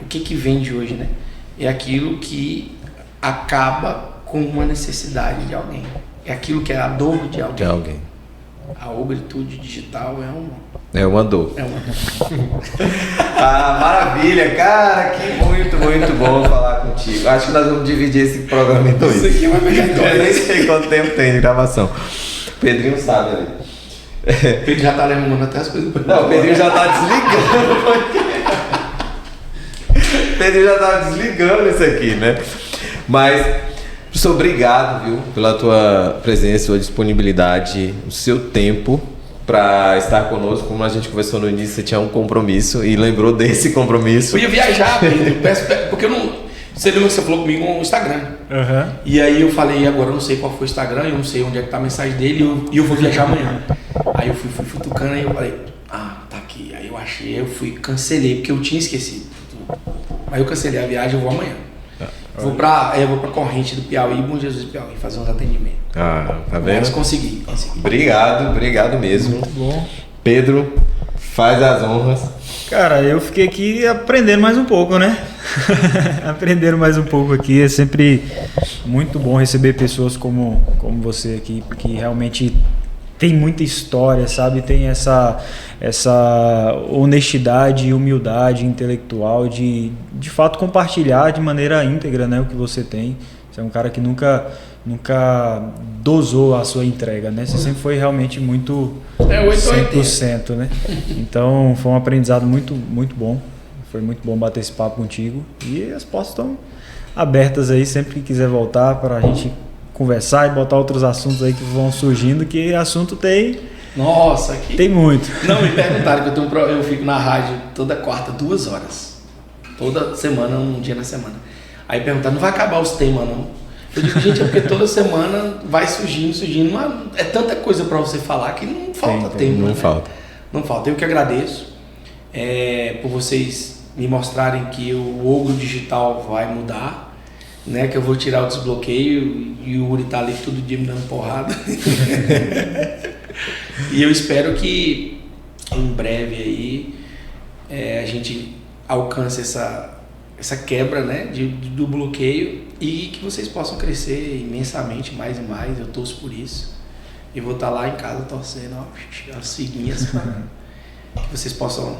que vende hoje, né? É aquilo que acaba com uma necessidade de alguém. É aquilo que é a dor de alguém. A Obritude Digital é uma dor. É uma dor. Maravilha, cara, que muito bom falar contigo. Acho que nós vamos dividir esse programa em 2. Isso aqui vai pegar 2. Eu nem sei quanto tempo tem de gravação. Pedrinho sabe ali. Pedro já tá arrumando até as coisas. Não, o Pedrinho já tá desligando. Pedrinho já tá desligando isso aqui, né? Mas, professor, obrigado, viu, pela tua presença, sua disponibilidade, o seu tempo para estar conosco. Como a gente conversou no início, você tinha um compromisso e lembrou desse compromisso. Eu ia viajar, Pedro, porque eu não... Você lembra que você falou comigo no Instagram? Aham. E aí eu falei, agora eu não sei qual foi o Instagram, eu não sei onde é que tá a mensagem dele e eu vou viajar amanhã. Aí eu fui futucando e eu falei, tá aqui. Aí eu achei, eu fui, cancelei, porque eu tinha esquecido. Aí eu cancelei a viagem, eu vou amanhã. Eu vou pra Corrente do Piauí, Bom Jesus do Piauí, fazer uns atendimentos. Tá Mas vendo? consegui. Obrigado mesmo. Muito bom. Pedro, faz as honras. Cara, eu fiquei aqui aprendendo mais um pouco, né? Aprendendo mais um pouco aqui. É sempre muito bom receber pessoas como você aqui, que realmente tem muita história, sabe? Tem essa honestidade e humildade intelectual de fato compartilhar de maneira íntegra, né, o que você tem. Você é um cara que nunca dosou a sua entrega, né? Você sempre foi realmente muito 100%, né? Então foi um aprendizado muito, muito bom. Foi muito bom bater esse papo contigo. E as portas estão abertas aí, sempre que quiser voltar para a gente conversar e botar outros assuntos aí que vão surgindo, que assunto tem. Nossa, aqui. Tem muito. Não, me perguntaram que eu fico na rádio toda quarta, 2 horas. Toda semana, um dia na semana. Aí perguntaram, não vai acabar os temas, não? Eu digo, gente, é porque toda semana vai surgindo. Mas é tanta coisa para você falar que não falta tempo. Não né? falta. Não falta. Eu que agradeço por vocês me mostrarem que o Ogro Digital vai mudar, né? Que eu vou tirar o desbloqueio e o Uri tá ali todo dia me dando porrada. E eu espero que em breve aí a gente alcance essa quebra, né, do bloqueio e que vocês possam crescer imensamente, mais e mais. Eu torço por isso. E vou estar lá em casa torcendo as ciguinhas para que vocês possam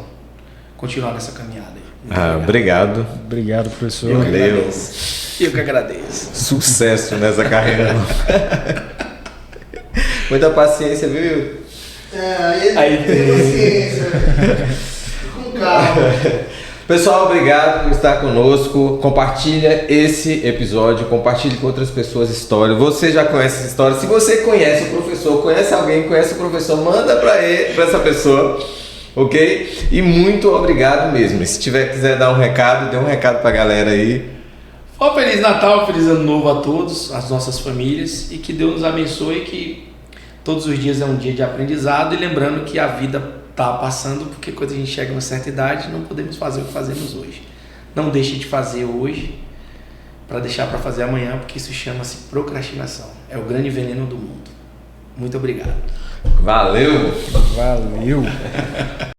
continuar nessa caminhada aí. Obrigado. Obrigado, professor. Eu que agradeço. Sucesso nessa carreira. Muita paciência, viu? Aí tem paciência. Com calma. Pessoal, obrigado por estar conosco. Compartilha esse episódio, compartilhe com outras pessoas a história. Você já conhece essa história. Se você conhece o professor, conhece alguém que conhece o professor, manda para essa pessoa, ok? E muito obrigado mesmo. E se quiser dar um recado, dê um recado para a galera aí. Um Feliz Natal, Feliz Ano Novo a todos, as nossas famílias, e que Deus nos abençoe, que todos os dias é um dia de aprendizado, e lembrando que a vida está passando, porque quando a gente chega a uma certa idade, não podemos fazer o que fazemos hoje. Não deixe de fazer hoje para deixar para fazer amanhã, porque isso chama-se procrastinação. É o grande veneno do mundo. Muito obrigado. Valeu! Valeu!